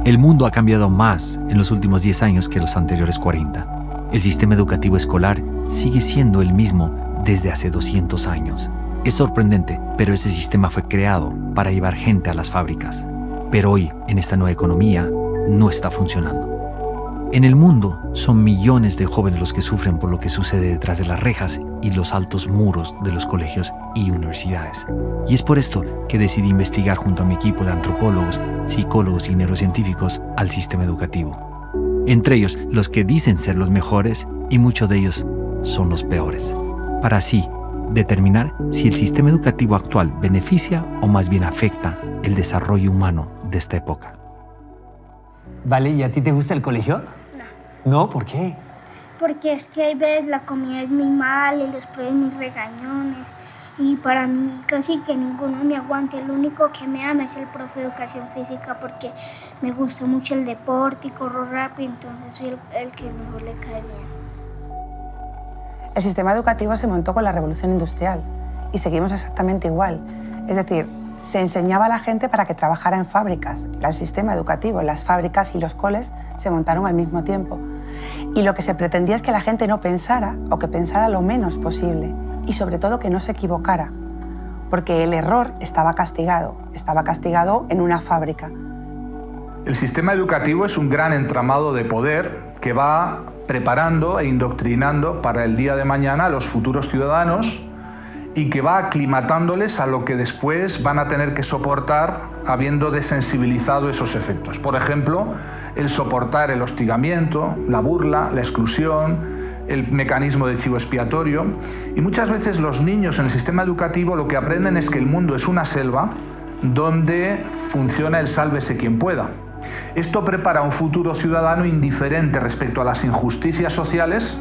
El mundo ha cambiado más en los últimos 10 años que los anteriores 40. El sistema educativo escolar sigue siendo el mismo desde hace 200 años. Es sorprendente, pero ese sistema fue creado para llevar gente a las fábricas. Pero hoy, en esta nueva economía, no está funcionando. En el mundo, son millones de jóvenes los que sufren por lo que sucede detrás de las rejas y los altos muros de los colegios y universidades. Y es por esto que decidí investigar junto a mi equipo de antropólogos, psicólogos y neurocientíficos al sistema educativo. Entre ellos, los que dicen ser los mejores y muchos de ellos son los peores. Para así determinar si el sistema educativo actual beneficia o más bien afecta el desarrollo humano de esta época. Vale, ¿y a ti te gusta el colegio? No. ¿No? ¿Por qué? Porque es que hay veces la comida es muy mala y los profes muy regañones. Y para mí casi que ninguno me aguanta. El único que me ama es el profe de educación física porque me gusta mucho el deporte y corro rápido, entonces soy el que mejor le cae bien. El sistema educativo se montó con la revolución industrial y seguimos exactamente igual. Es decir, se enseñaba a la gente para que trabajara en fábricas. El sistema educativo, las fábricas y los coles se montaron al mismo tiempo. Y lo que se pretendía es que la gente no pensara o que pensara lo menos posible y sobre todo que no se equivocara, porque el error estaba castigado en una fábrica. El sistema educativo es un gran entramado de poder que va preparando e indoctrinando para el día de mañana a los futuros ciudadanos y que va aclimatándoles a lo que después van a tener que soportar habiendo desensibilizado esos efectos. Por ejemplo, el soportar el hostigamiento, la burla, la exclusión, el mecanismo de chivo expiatorio. Y muchas veces los niños en el sistema educativo lo que aprenden es que el mundo es una selva donde funciona el sálvese quien pueda. Esto prepara a un futuro ciudadano indiferente respecto a las injusticias sociales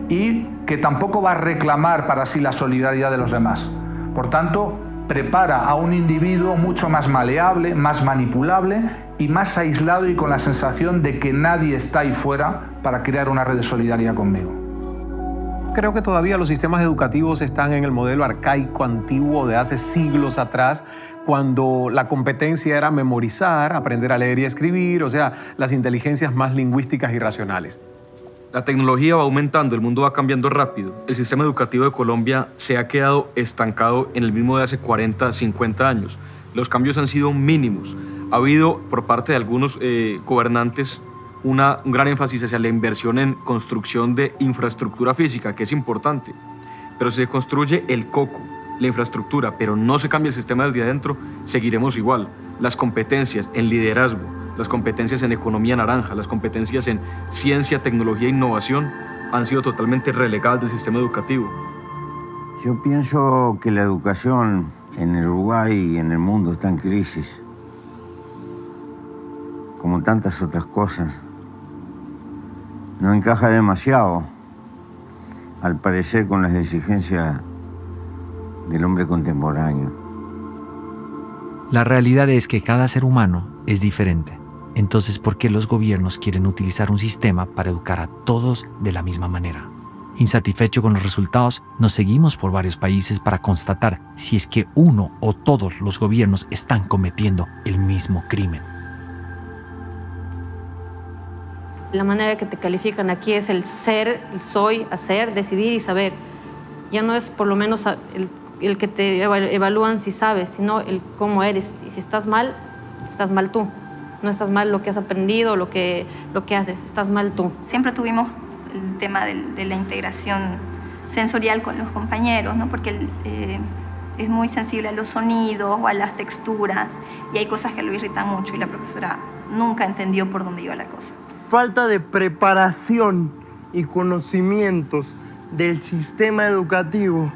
y que tampoco va a reclamar para sí la solidaridad de los demás. Por tanto, prepara a un individuo mucho más maleable, más manipulable y más aislado y con la sensación de que nadie está ahí fuera para crear una red de solidaridad conmigo. Creo que todavía los sistemas educativos están en el modelo arcaico, antiguo de hace siglos atrás, cuando la competencia era memorizar, aprender a leer y a escribir, o sea, las inteligencias más lingüísticas y racionales. La tecnología va aumentando, el mundo va cambiando rápido. El sistema educativo de Colombia se ha quedado estancado en el mismo de hace 40, 50 años. Los cambios han sido mínimos. Ha habido por parte de algunos gobernantes un gran énfasis hacia la inversión en construcción de infraestructura física, que es importante. Pero si se construye el coco, la infraestructura, pero no se cambia el sistema desde adentro, seguiremos igual. Las competencias en liderazgo, las competencias en economía naranja, las competencias en ciencia, tecnología e innovación han sido totalmente relegadas del sistema educativo. Yo pienso que la educación en el Uruguay y en el mundo está en crisis, como tantas otras cosas. No encaja demasiado, al parecer, con las exigencias del hombre contemporáneo. La realidad es que cada ser humano es diferente. Entonces, ¿por qué los gobiernos quieren utilizar un sistema para educar a todos de la misma manera? Insatisfecho con los resultados, nos seguimos por varios países para constatar si es que uno o todos los gobiernos están cometiendo el mismo crimen. La manera que te califican aquí es el ser, el soy, hacer, decidir y saber. Ya no es por lo menos el que te evalúan si sabes, sino el cómo eres. Y si estás mal tú. No estás mal lo que has aprendido, lo que haces, estás mal tú. Siempre tuvimos el tema de la integración sensorial con los compañeros, ¿no? Porque es muy sensible a los sonidos o a las texturas y hay cosas que lo irritan mucho y la profesora nunca entendió por dónde iba la cosa. Falta de preparación y conocimientos del sistema educativo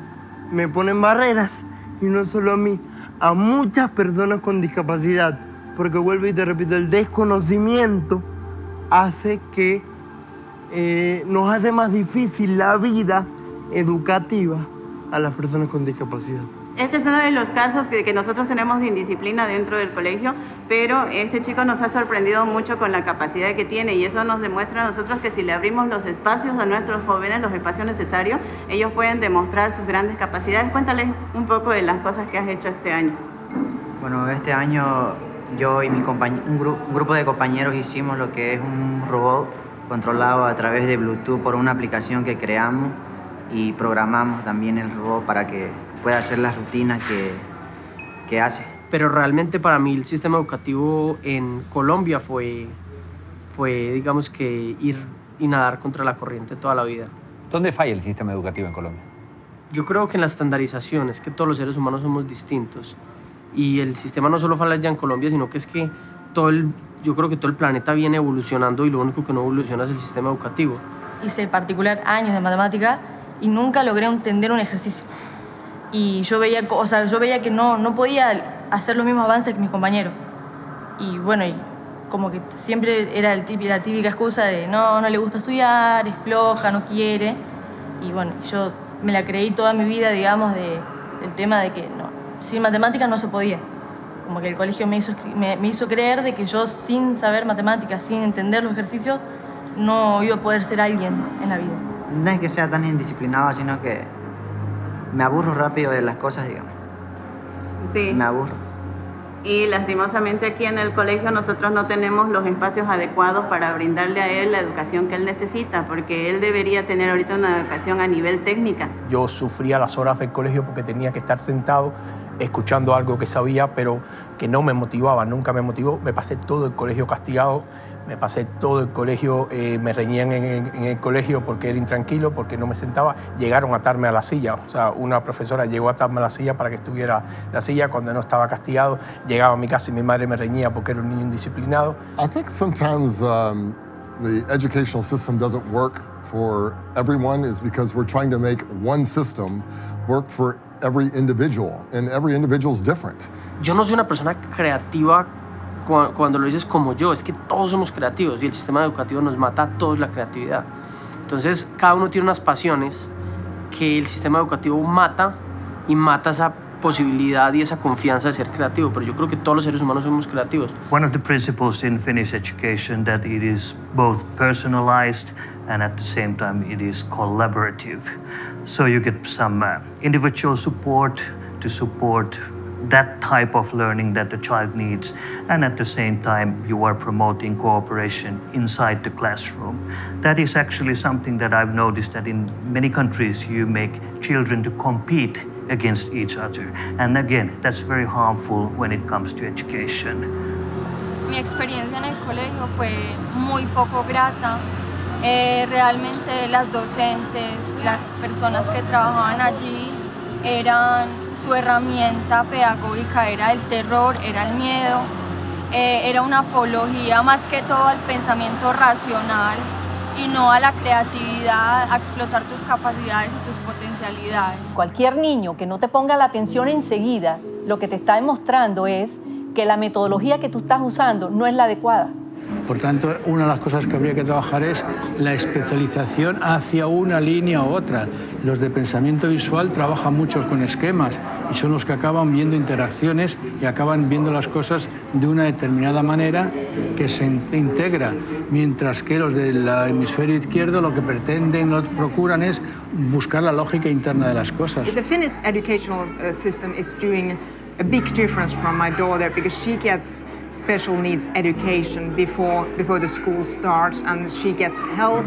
me ponen barreras, y no solo a mí, a muchas personas con discapacidad, porque vuelvo y te repito, el desconocimiento hace que nos hace más difícil la vida educativa a las personas con discapacidad. Este es uno de los casos que nosotros tenemos de indisciplina dentro del colegio, pero este chico nos ha sorprendido mucho con la capacidad que tiene y eso nos demuestra a nosotros que si le abrimos los espacios a nuestros jóvenes, los espacios necesarios, ellos pueden demostrar sus grandes capacidades. Cuéntales un poco de las cosas que has hecho este año. Bueno, este año yo y un grupo de compañeros hicimos lo que es un robot controlado a través de Bluetooth por una aplicación que creamos y programamos también el robot para que pueda hacer las rutinas que hace. Pero realmente para mí el sistema educativo en Colombia fue digamos que ir y nadar contra la corriente toda la vida. ¿Dónde falla el sistema educativo en Colombia? Yo creo que en la estandarización, es que todos los seres humanos somos distintos y el sistema no solo falla ya en Colombia, sino que es que yo creo que todo el planeta viene evolucionando y lo único que no evoluciona es el sistema educativo. Hice en particular años de matemática y nunca logré entender un ejercicio. Y yo veía que no podía hacer los mismos avances que mis compañeros. Y bueno, como que siempre era la típica excusa de no le gusta estudiar, es floja, no quiere. Y bueno, yo me la creí toda mi vida, digamos, del tema de que sin matemáticas no se podía. Como que el colegio me hizo creer de que yo sin saber matemáticas, sin entender los ejercicios, no iba a poder ser alguien en la vida. No es que sea tan indisciplinado, sino que me aburro rápido de las cosas, digamos. Sí. Me aburro. Y lastimosamente aquí en el colegio nosotros no tenemos los espacios adecuados para brindarle a él la educación que él necesita, porque él debería tener ahorita una educación a nivel técnica. Yo sufría las horas del colegio porque tenía que estar sentado escuchando algo que sabía, pero que no me motivaba, nunca me motivó. Me pasé todo el colegio castigado, me pasé todo el colegio, me reñían en el colegio porque era intranquilo, porque no me sentaba. Llegaron a atarme a la silla, o sea, una profesora llegó a atarme a la silla para que estuviera en la silla cuando no estaba castigado. Llegaba a mi casa y mi madre me reñía porque era un niño indisciplinado. I think sometimes the educational system doesn't work for everyone is because we're trying to make one system work for every individual, and every individual is different. Yo no soy una persona creativa cuando lo dices como yo, es que todos somos creativos y el sistema educativo nos mata a todos la creatividad. Entonces, cada uno tiene unas pasiones que el sistema educativo mata y mata esa posibilidad y esa confianza de ser creativo, pero yo creo que todos los seres humanos somos creativos. One of the principles in Finnish education that it is both personalized and at the same time it is collaborative. So you get some individual support to support that type of learning that the child needs, and at the same time you are promoting cooperation inside the classroom. That is actually something that I've noticed that in many countries you make children to compete against each other, and again that's very harmful when it comes to education. Mi experiencia en el colegio fue muy poco grata. Realmente las docentes, las personas que trabajaban allí su herramienta pedagógica era el terror, era el miedo, era una apología más que todo al pensamiento racional y no a la creatividad, a explotar tus capacidades y tus potencialidades. Cualquier niño que no te ponga la atención enseguida, lo que te está demostrando es que la metodología que tú estás usando no es la adecuada. Por tanto, una de las cosas que habría que trabajar es la especialización hacia una línea u otra. Los de pensamiento visual trabajan mucho con esquemas y son los que acaban viendo interacciones y acaban viendo las cosas de una determinada manera que se integra, mientras que los del hemisferio izquierdo lo que pretenden, lo que procuran es buscar la lógica interna de las cosas. The Finnish educational system is doing a big difference from my daughter because she gets special needs education before the school starts, and she gets help,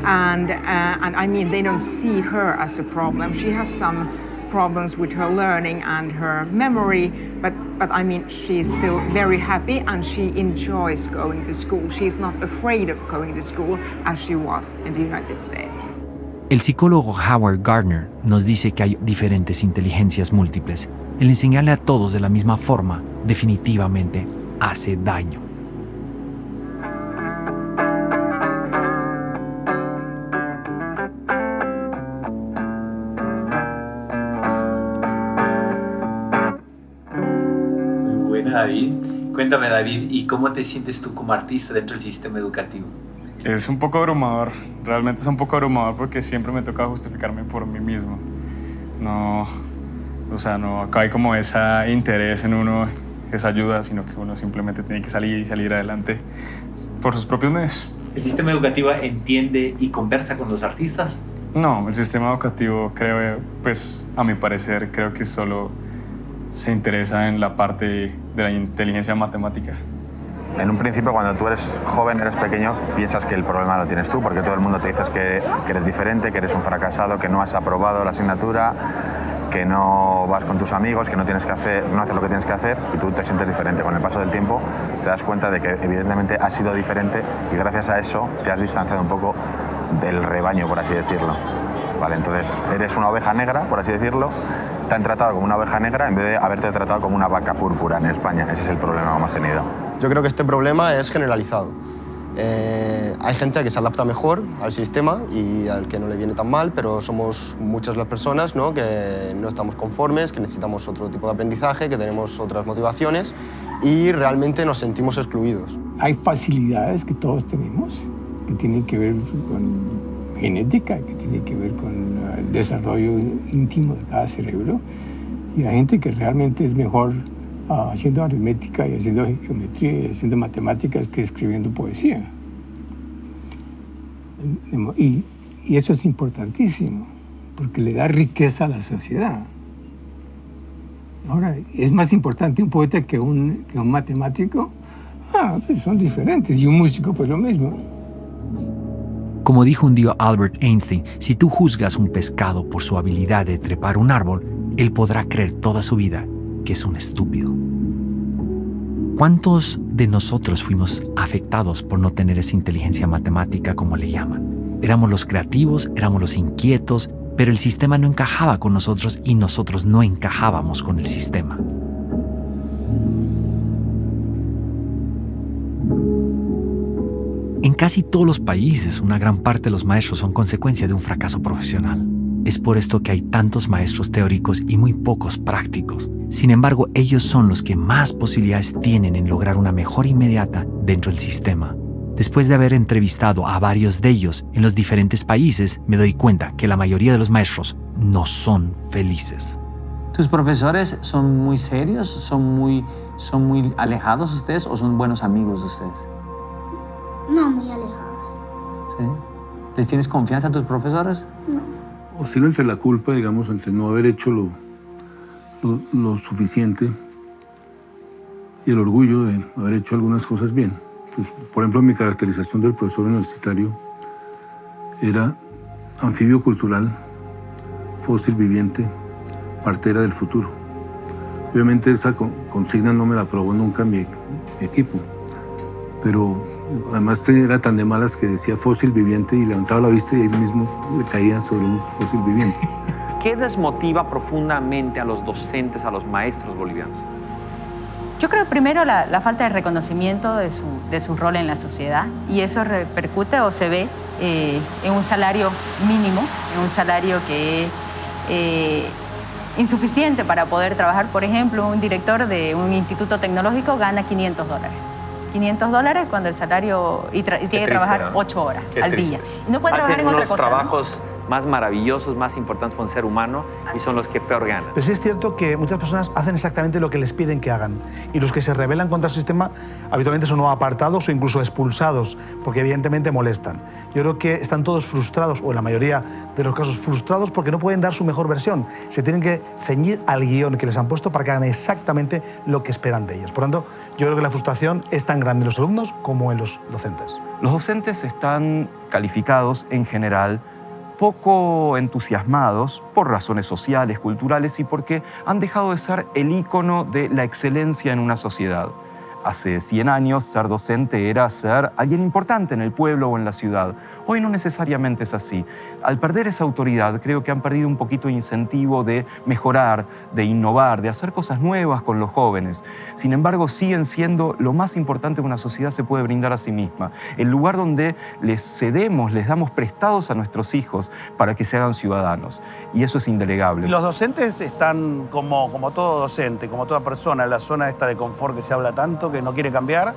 and I mean they don't see her as a problem. She has some problems with her learning and her memory, but I mean she's still very happy and she enjoys going to school. She's not afraid of going to school as she was in the United States. El psicólogo Howard Gardner nos dice que hay diferentes inteligencias múltiples. El enseñarle a todos de la misma forma definitivamente hace daño. Muy buena, David. Cuéntame, David, ¿y cómo te sientes tú como artista dentro del sistema educativo? Es un poco abrumador, realmente es un poco abrumador porque siempre me toca justificarme por mí mismo. No, o sea, no, acá hay como ese interés en uno, esa ayuda, sino que uno simplemente tiene que salir adelante por sus propios medios. ¿El sistema educativo entiende y conversa con los artistas? No, el sistema educativo creo, pues a mi parecer, creo que solo se interesa en la parte de la inteligencia matemática. En un principio, cuando tú eres joven, eres pequeño, piensas que el problema lo tienes tú, porque todo el mundo te dice que eres diferente, que eres un fracasado, que no has aprobado la asignatura, que no vas con tus amigos, que no haces lo que tienes que hacer, y tú te sientes diferente. Con el paso del tiempo te das cuenta de que evidentemente has sido diferente y gracias a eso te has distanciado un poco del rebaño, por así decirlo. Vale, entonces eres una oveja negra, por así decirlo, te han tratado como una oveja negra en vez de haberte tratado como una vaca púrpura en España. Ese es el problema que hemos tenido. Yo creo que este problema es generalizado. Hay gente que se adapta mejor al sistema y al que no le viene tan mal, pero somos muchas las personas, ¿no?, que no estamos conformes, que necesitamos otro tipo de aprendizaje, que tenemos otras motivaciones y realmente nos sentimos excluidos. Hay facilidades que todos tenemos, que tienen que ver con genética, que tiene que ver con el desarrollo íntimo de cada cerebro, y hay gente que realmente es mejor haciendo aritmética y haciendo geometría y haciendo matemáticas que escribiendo poesía. Y eso es importantísimo, porque le da riqueza a la sociedad. Ahora, ¿es más importante un poeta que un matemático? Pues son diferentes, y un músico pues lo mismo. Como dijo un día Albert Einstein, si tú juzgas un pescado por su habilidad de trepar un árbol, él podrá creer toda su vida que es un estúpido. ¿Cuántos de nosotros fuimos afectados por no tener esa inteligencia matemática, como le llaman? Éramos los creativos, éramos los inquietos, pero el sistema no encajaba con nosotros y nosotros no encajábamos con el sistema. En casi todos los países, una gran parte de los maestros son consecuencia de un fracaso profesional. Es por esto que hay tantos maestros teóricos y muy pocos prácticos. Sin embargo, ellos son los que más posibilidades tienen en lograr una mejora inmediata dentro del sistema. Después de haber entrevistado a varios de ellos en los diferentes países, me doy cuenta que la mayoría de los maestros no son felices. ¿Tus profesores son muy serios? ¿Son muy alejados ustedes o son buenos amigos de ustedes? No, muy alejados. ¿Sí? ¿Les tienes confianza a tus profesores? No. Oscilo entre la culpa, digamos, entre no haber hecho lo suficiente y el orgullo de haber hecho algunas cosas bien. Pues, por ejemplo, mi caracterización del profesor universitario era anfibio cultural, fósil viviente, partera del futuro. Obviamente esa consigna no me la aprobó nunca mi equipo, pero además era tan de malas que decía fósil viviente y levantaba la vista y ahí mismo le caía sobre un fósil viviente. ¿Qué desmotiva profundamente a los docentes, a los maestros bolivianos? Yo creo primero la falta de reconocimiento de su rol en la sociedad, y eso repercute o se ve en un salario mínimo, en un salario que es insuficiente para poder trabajar. Por ejemplo, un director de un instituto tecnológico gana $500. $500 cuando el salario y tiene que trabajar 8 horas al día. Y no puede trabajar en otra cosa. Hacen unos trabajos más maravillosos, más importantes para un ser humano y son los que peor ganan. Pero sí es cierto que muchas personas hacen exactamente lo que les piden que hagan, y los que se rebelan contra el sistema habitualmente son o apartados o incluso expulsados, porque evidentemente molestan. Yo creo que están todos frustrados, o en la mayoría de los casos frustrados, porque no pueden dar su mejor versión. Se tienen que ceñir al guión que les han puesto para que hagan exactamente lo que esperan de ellos. Por tanto, yo creo que la frustración es tan grande en los alumnos como en los docentes. Los docentes están calificados en general poco entusiasmados por razones sociales, culturales y porque han dejado de ser el ícono de la excelencia en una sociedad. Hace 100 años ser docente era ser alguien importante en el pueblo o en la ciudad. Hoy no necesariamente es así. Al perder esa autoridad, creo que han perdido un poquito de incentivo de mejorar, de innovar, de hacer cosas nuevas con los jóvenes. Sin embargo, siguen siendo lo más importante que una sociedad se puede brindar a sí misma. El lugar donde les cedemos, les damos prestados a nuestros hijos para que se hagan ciudadanos. Y eso es indelegable. Los docentes están como todo docente, como toda persona, en la zona esta de confort que se habla tanto, que no quiere cambiar,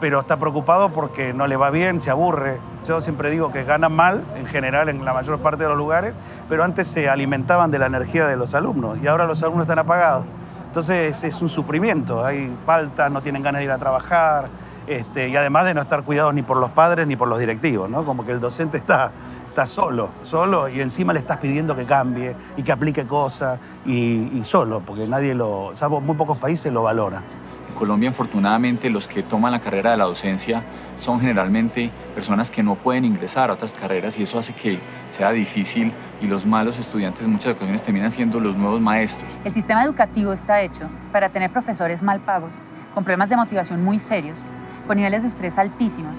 pero está preocupado porque no le va bien, se aburre. Yo siempre digo que ganan mal, en general, en la mayor parte de los lugares, pero antes se alimentaban de la energía de los alumnos y ahora los alumnos están apagados. Entonces es un sufrimiento, hay faltas, no tienen ganas de ir a trabajar, y además de no estar cuidados ni por los padres ni por los directivos, ¿no? Como que el docente está estás solo, y encima le estás pidiendo que cambie y que aplique cosas y solo, porque salvo muy pocos países lo valoran. En Colombia, afortunadamente, los que toman la carrera de la docencia son generalmente personas que no pueden ingresar a otras carreras y eso hace que sea difícil y los malos estudiantes en muchas ocasiones terminan siendo los nuevos maestros. El sistema educativo está hecho para tener profesores mal pagos, con problemas de motivación muy serios, con niveles de estrés altísimos.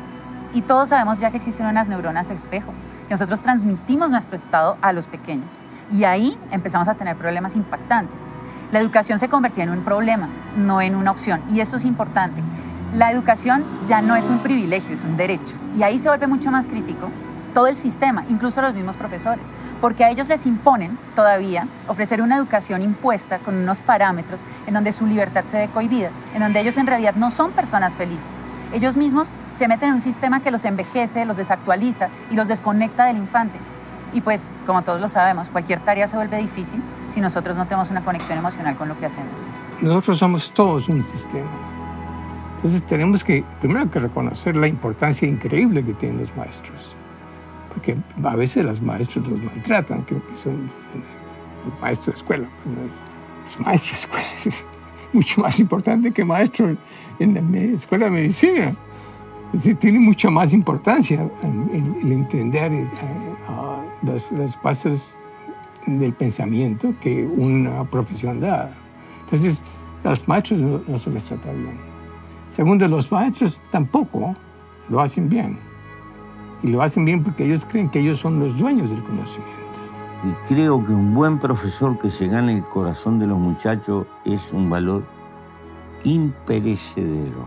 Y todos sabemos ya que existen unas neuronas espejo, que nosotros transmitimos nuestro estado a los pequeños. Y ahí empezamos a tener problemas impactantes. La educación se convertía en un problema, no en una opción. Y eso es importante. La educación ya no es un privilegio, es un derecho. Y ahí se vuelve mucho más crítico todo el sistema, incluso los mismos profesores, porque a ellos les imponen todavía ofrecer una educación impuesta con unos parámetros en donde su libertad se ve cohibida, en donde ellos en realidad no son personas felices. Ellos mismos se meten en un sistema que los envejece, los desactualiza y los desconecta del infante. Y pues, como todos lo sabemos, cualquier tarea se vuelve difícil si nosotros no tenemos una conexión emocional con lo que hacemos. Nosotros somos todos un sistema. Entonces tenemos que, primero que reconocer la importancia increíble que tienen los maestros. Porque a veces los maestros los maltratan, creo que son los maestros de escuela. Los maestros de escuela es mucho más importante que maestros en la escuela de medicina. Es decir, tiene mucha más importancia el entender los pasos del pensamiento que una profesión da. Entonces, a los maestros no se les trata bien. Segundo, los maestros tampoco lo hacen bien. Y lo hacen bien porque ellos creen que ellos son los dueños del conocimiento. Y creo que un buen profesor que se gane el corazón de los muchachos es un valor imperecedero.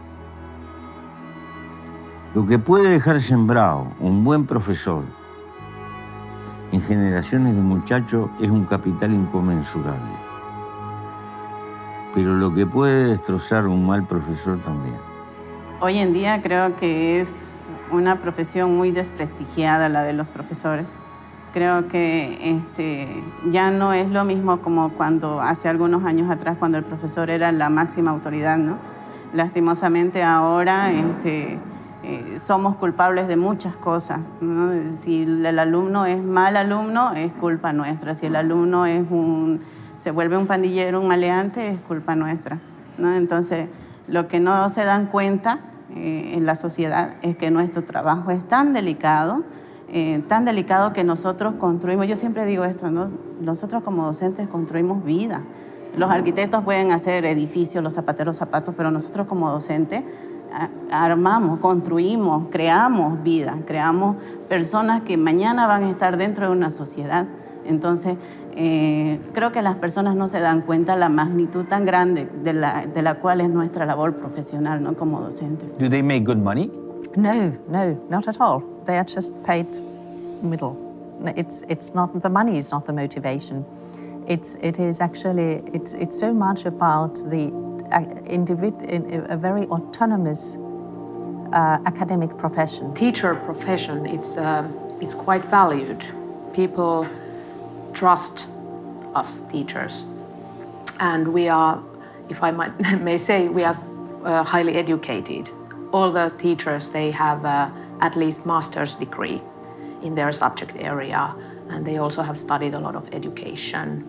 Lo que puede dejar sembrado un buen profesor en generaciones de muchachos es un capital inconmensurable. Pero lo que puede destrozar un mal profesor también. Hoy en día creo que es una profesión muy desprestigiada la de los profesores. Creo que ya no es lo mismo como cuando hace algunos años atrás, cuando el profesor era la máxima autoridad, ¿no? Lastimosamente ahora somos culpables de muchas cosas, ¿no? Si el alumno es mal alumno, es culpa nuestra. Si el alumno se vuelve un pandillero, un maleante, es culpa nuestra, ¿no? Entonces, lo que no se dan cuenta en la sociedad es que nuestro trabajo es tan delicado que nosotros construimos. Yo siempre digo esto, ¿no? Nosotros como docentes construimos vida. Los arquitectos pueden hacer edificios, los zapateros zapatos, pero nosotros como docentes armamos, construimos, creamos vida, creamos personas que mañana van a estar dentro de una sociedad. Entonces, creo que las personas no se dan cuenta la magnitud tan grande de la cual es nuestra labor profesional, ¿no? Como docentes. Do they make good money? No, not at all. They are just paid middle. It's not the money is not the motivation. It is actually it's so much about the a very autonomous academic profession. Teacher profession, it's quite valued. People trust us teachers, and we are, if I may say, we are highly educated. All the teachers, they have at least master's degree in their subject area, and they also have studied a lot of education.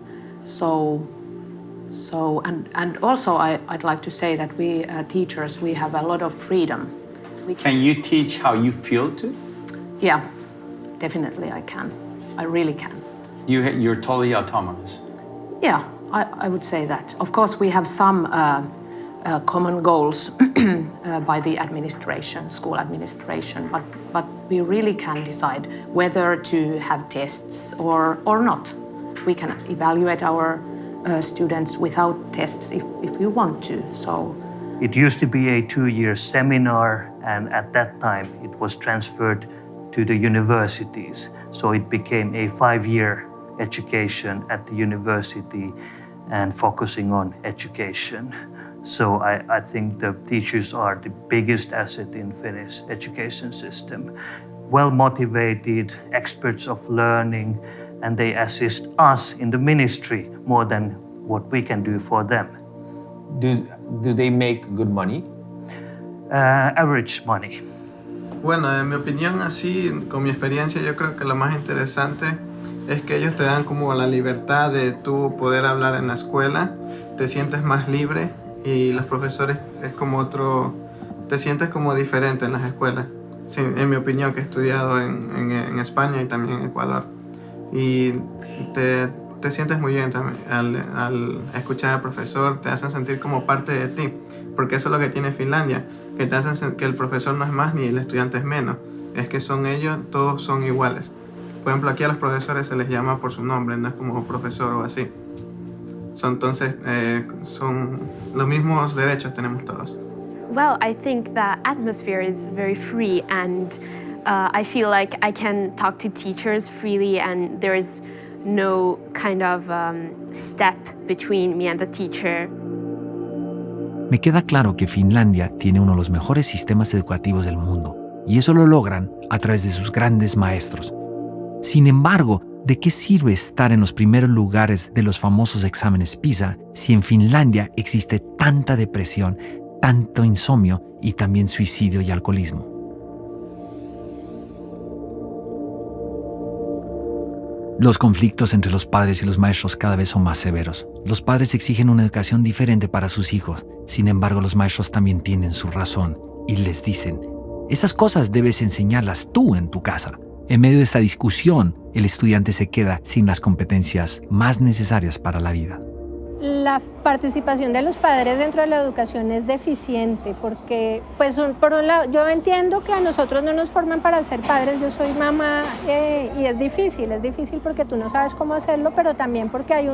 And also I'd like to say that we teachers, we have a lot of freedom. Can you teach how you feel too? Yeah, definitely I can. I really can. You're totally autonomous. Yeah, I would say that. Of course, we have some common goals by the administration, school administration, but we really can decide whether to have tests or not. We can evaluate our students without tests if we want to. So it used to be a 2-year seminar, and at that time it was transferred to the universities. So it became a 5-year education at the university and focusing on education. So I think the teachers are the biggest asset in Finnish education system. Well-motivated, experts of learning, and they assist us in the ministry more than what we can do for them. Do they make good money? Average money. Bueno, en mi opinión, así, con mi experiencia, yo creo que lo más interesante es que ellos te dan como la libertad de tú poder hablar en la escuela, te sientes más libre y los profesores es como otro, te sientes como diferente en las escuelas. Sí, en mi opinión, que he estudiado en España y también en Ecuador. Y te sientes muy bien también al escuchar al profesor, te hacen sentir como parte de ti, porque eso es lo que tiene Finlandia, que te hacen que el profesor no es más ni el estudiante es menos, es que son ellos, todos son iguales. Por ejemplo, aquí a los profesores se les llama por su nombre, no es como profesor o así. Entonces, son los mismos derechos tenemos todos. Well, I think the atmosphere is very free, and I feel like I can talk to teachers freely, and there is no kind of step between me and the teacher. Me queda claro que Finlandia tiene uno de los mejores sistemas educativos del mundo, y eso lo logran a través de sus grandes maestros. Sin embargo, ¿de qué sirve estar en los primeros lugares de los famosos exámenes PISA si en Finlandia existe tanta depresión, tanto insomnio y también suicidio y alcoholismo? Los conflictos entre los padres y los maestros cada vez son más severos. Los padres exigen una educación diferente para sus hijos. Sin embargo, los maestros también tienen su razón y les dicen, esas cosas debes enseñarlas tú en tu casa. En medio de esta discusión, el estudiante se queda sin las competencias más necesarias para la vida. La participación de los padres dentro de la educación es deficiente porque, pues, por un lado, yo entiendo que a nosotros no nos forman para ser padres, yo soy mamá y es difícil porque tú no sabes cómo hacerlo, pero también porque hay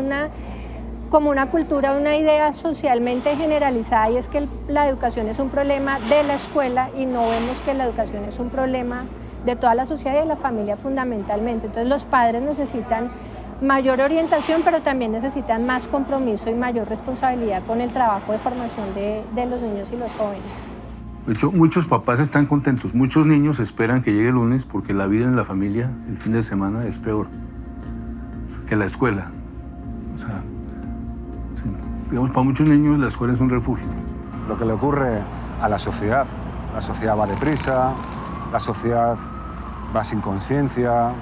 como una cultura, una idea socialmente generalizada y es que la educación es un problema de la escuela y no vemos que la educación es un problema de toda la sociedad y de la familia fundamentalmente. Entonces los padres necesitan mayor orientación, pero también necesitan más compromiso y mayor responsabilidad con el trabajo de formación de los niños y los jóvenes. De hecho, muchos papás están contentos, muchos niños esperan que llegue el lunes porque la vida en la familia el fin de semana es peor que la escuela. O sea, sí, digamos, para muchos niños la escuela es un refugio. Lo que le ocurre a la sociedad va deprisa, la sociedad va sin conciencia.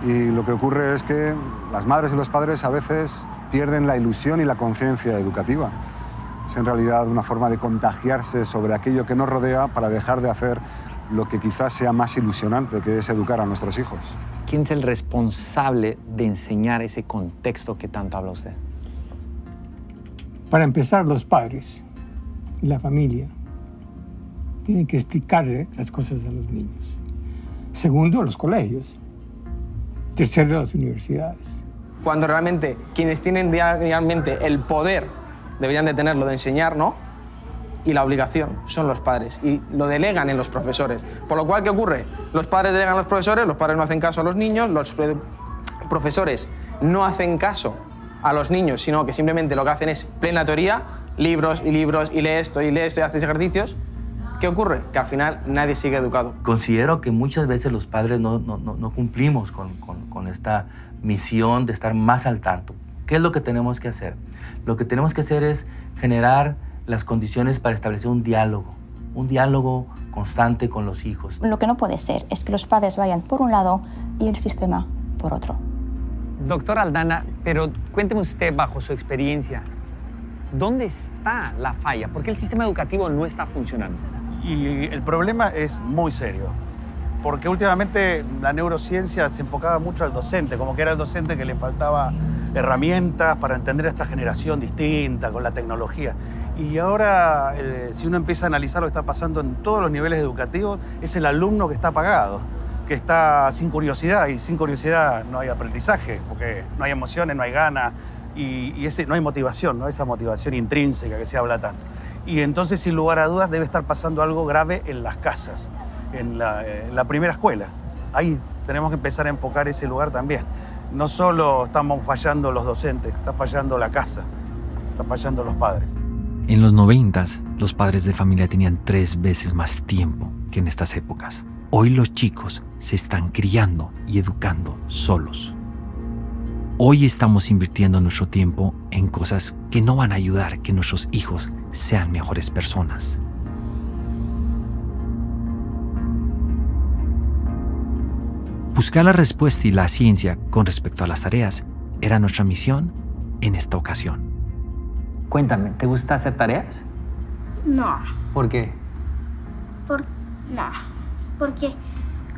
Y lo que ocurre es que las madres y los padres a veces pierden la ilusión y la conciencia educativa. Es en realidad una forma de contagiarse sobre aquello que nos rodea para dejar de hacer lo que quizás sea más ilusionante, que es educar a nuestros hijos. ¿Quién es el responsable de enseñar ese contexto que tanto habla usted? Para empezar, los padres y la familia tienen que explicarle las cosas a los niños. Segundo, los colegios. Tercero, las universidades. Cuando realmente quienes tienen realmente el poder deberían de tenerlo de enseñar, ¿no? Y la obligación son los padres y lo delegan en los profesores. Por lo cual, ¿qué ocurre? Los padres delegan a los profesores no hacen caso a los niños, los profesores no hacen caso a los niños, sino que simplemente lo que hacen es plena teoría, libros, y lee esto y haces ejercicios. ¿Qué ocurre? Que al final nadie sigue educado. Considero que muchas veces los padres no cumplimos con esta misión de estar más al tanto. ¿Qué es lo que tenemos que hacer? Lo que tenemos que hacer es generar las condiciones para establecer un diálogo constante con los hijos. Lo que no puede ser es que los padres vayan por un lado y el sistema por otro. Doctora Aldana, pero cuénteme usted bajo su experiencia, ¿dónde está la falla? ¿Por qué el sistema educativo no está funcionando? Y el problema es muy serio, porque últimamente la neurociencia se enfocaba mucho al docente, como que era el docente que le faltaba herramientas para entender a esta generación distinta con la tecnología. Y ahora, si uno empieza a analizar lo que está pasando en todos los niveles educativos, es el alumno que está apagado, que está sin curiosidad, y sin curiosidad no hay aprendizaje, porque no hay emociones, no hay ganas, y no hay motivación, ¿no? Esa motivación intrínseca que se habla tanto. Y entonces, sin lugar a dudas, debe estar pasando algo grave en las casas, en la primera escuela. Ahí tenemos que empezar a enfocar ese lugar también. No solo estamos fallando los docentes, está fallando la casa, está fallando los padres. En los 90s, los padres de familia tenían 3 veces más tiempo que en estas épocas. Hoy los chicos se están criando y educando solos. Hoy estamos invirtiendo nuestro tiempo en cosas que no van a ayudar a que nuestros hijos sean mejores personas. Buscar la respuesta y la ciencia con respecto a las tareas era nuestra misión en esta ocasión. Cuéntame, ¿te gusta hacer tareas? No, ¿Por qué? porque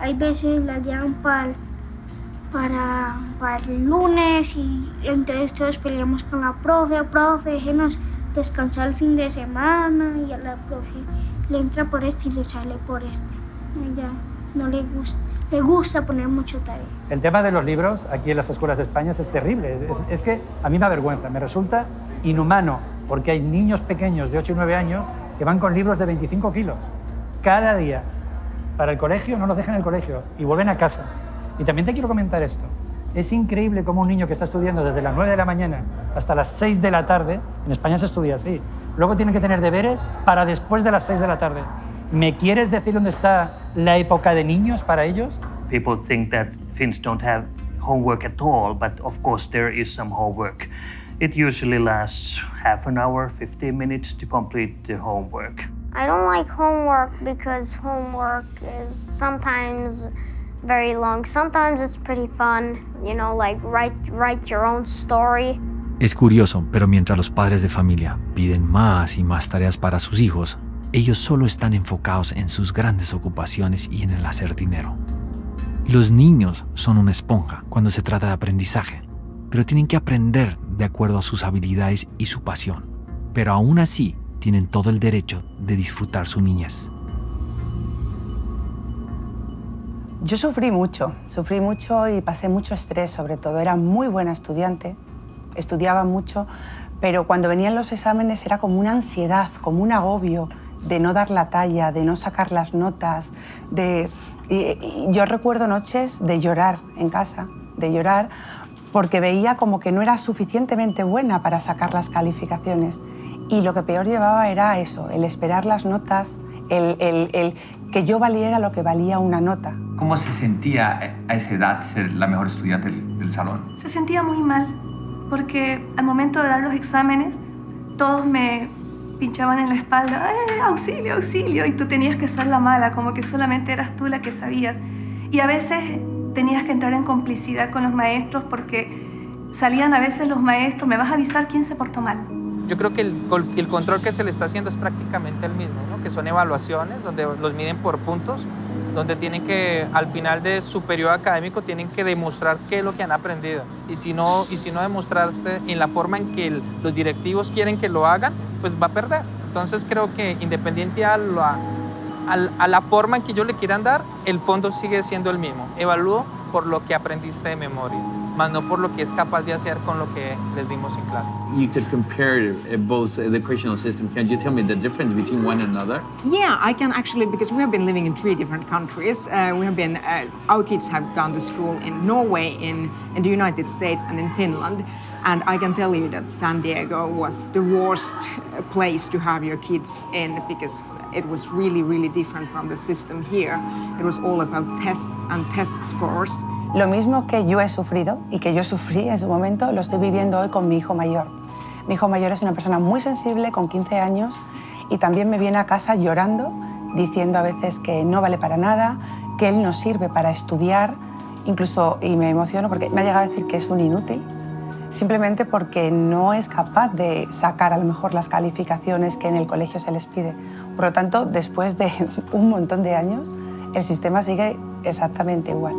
hay veces las llevan para el lunes y entonces todos peleamos con la profe, déjenos descansar el fin de semana y a la profe le entra por este y le sale por este. A ella no le gusta poner mucho tarea. El tema de los libros aquí en las escuelas de España es terrible. Es que a mí me avergüenza, me resulta inhumano, porque hay niños pequeños de 8 y 9 años que van con libros de 25 kilos cada día para el colegio, no los dejan en el colegio y vuelven a casa. Y también te quiero comentar esto. Es increíble cómo un niño que está estudiando desde las 9 de la mañana hasta las 6 de la tarde, en España se estudia así, luego tiene que tener deberes para después de las 6 de la tarde. ¿Me quieres decir dónde está la época de niños para ellos? People think that Finns don't have homework at all, but of course there is some homework. It usually lasts half an hour, 15 minutes to complete the homework. I don't like homework because homework is sometimes very long. Sometimes it's pretty fun, you know, like write your own story. Es curioso, pero mientras los padres de familia piden más y más tareas para sus hijos, ellos solo están enfocados en sus grandes ocupaciones y en el hacer dinero. Los niños son una esponja cuando se trata de aprendizaje, pero tienen que aprender de acuerdo a sus habilidades y su pasión. Pero aún así, tienen todo el derecho de disfrutar su niñez. Yo sufrí mucho y pasé mucho estrés, sobre todo. Era muy buena estudiante, estudiaba mucho, pero cuando venían los exámenes era como una ansiedad, como un agobio de no dar la talla, de no sacar las notas, y yo recuerdo noches de llorar en casa, de llorar porque veía como que no era suficientemente buena para sacar las calificaciones. Y lo que peor llevaba era eso, el esperar las notas, el que yo valiera lo que valía una nota. ¿Cómo se sentía a esa edad ser la mejor estudiante del salón? Se sentía muy mal, porque al momento de dar los exámenes, todos me pinchaban en la espalda, auxilio, auxilio, y tú tenías que ser la mala, como que solamente eras tú la que sabías. Y a veces tenías que entrar en complicidad con los maestros, porque salían a veces los maestros, me vas a avisar quién se portó mal. Yo creo que el control que se le está haciendo es prácticamente el mismo, ¿no? Que son evaluaciones donde los miden por puntos, donde tienen que, al final de su periodo académico, tienen que demostrar qué es lo que han aprendido. Y si no demostraste en la forma en que los directivos quieren que lo hagan, pues va a perder. Entonces creo que independiente a la forma en que ellos le quieran dar, el fondo sigue siendo el mismo. Evalúo por lo que aprendiste de memoria, más no por lo que es capaz de hacer con lo que les dimos en clase. You could compare both educational systems. Can you tell me the difference between one another? Yeah, I can actually, because we have been living in 3 different countries. Our kids have gone to school in Norway, in the United States, and in Finland. And I can tell you that San Diego was the worst place to have your kids in, because it was really, really different from the system here. It was all about tests and test scores. Lo mismo que yo he sufrido y que yo sufrí en su momento, lo estoy viviendo hoy con mi hijo mayor. Mi hijo mayor es una persona muy sensible, con 15 años, y también me viene a casa llorando, diciendo a veces que no vale para nada, que él no sirve para estudiar, incluso, y me emociono porque me ha llegado a decir que es un inútil, simplemente porque no es capaz de sacar a lo mejor las calificaciones que en el colegio se les pide. Por lo tanto, después de un montón de años, el sistema sigue exactamente igual.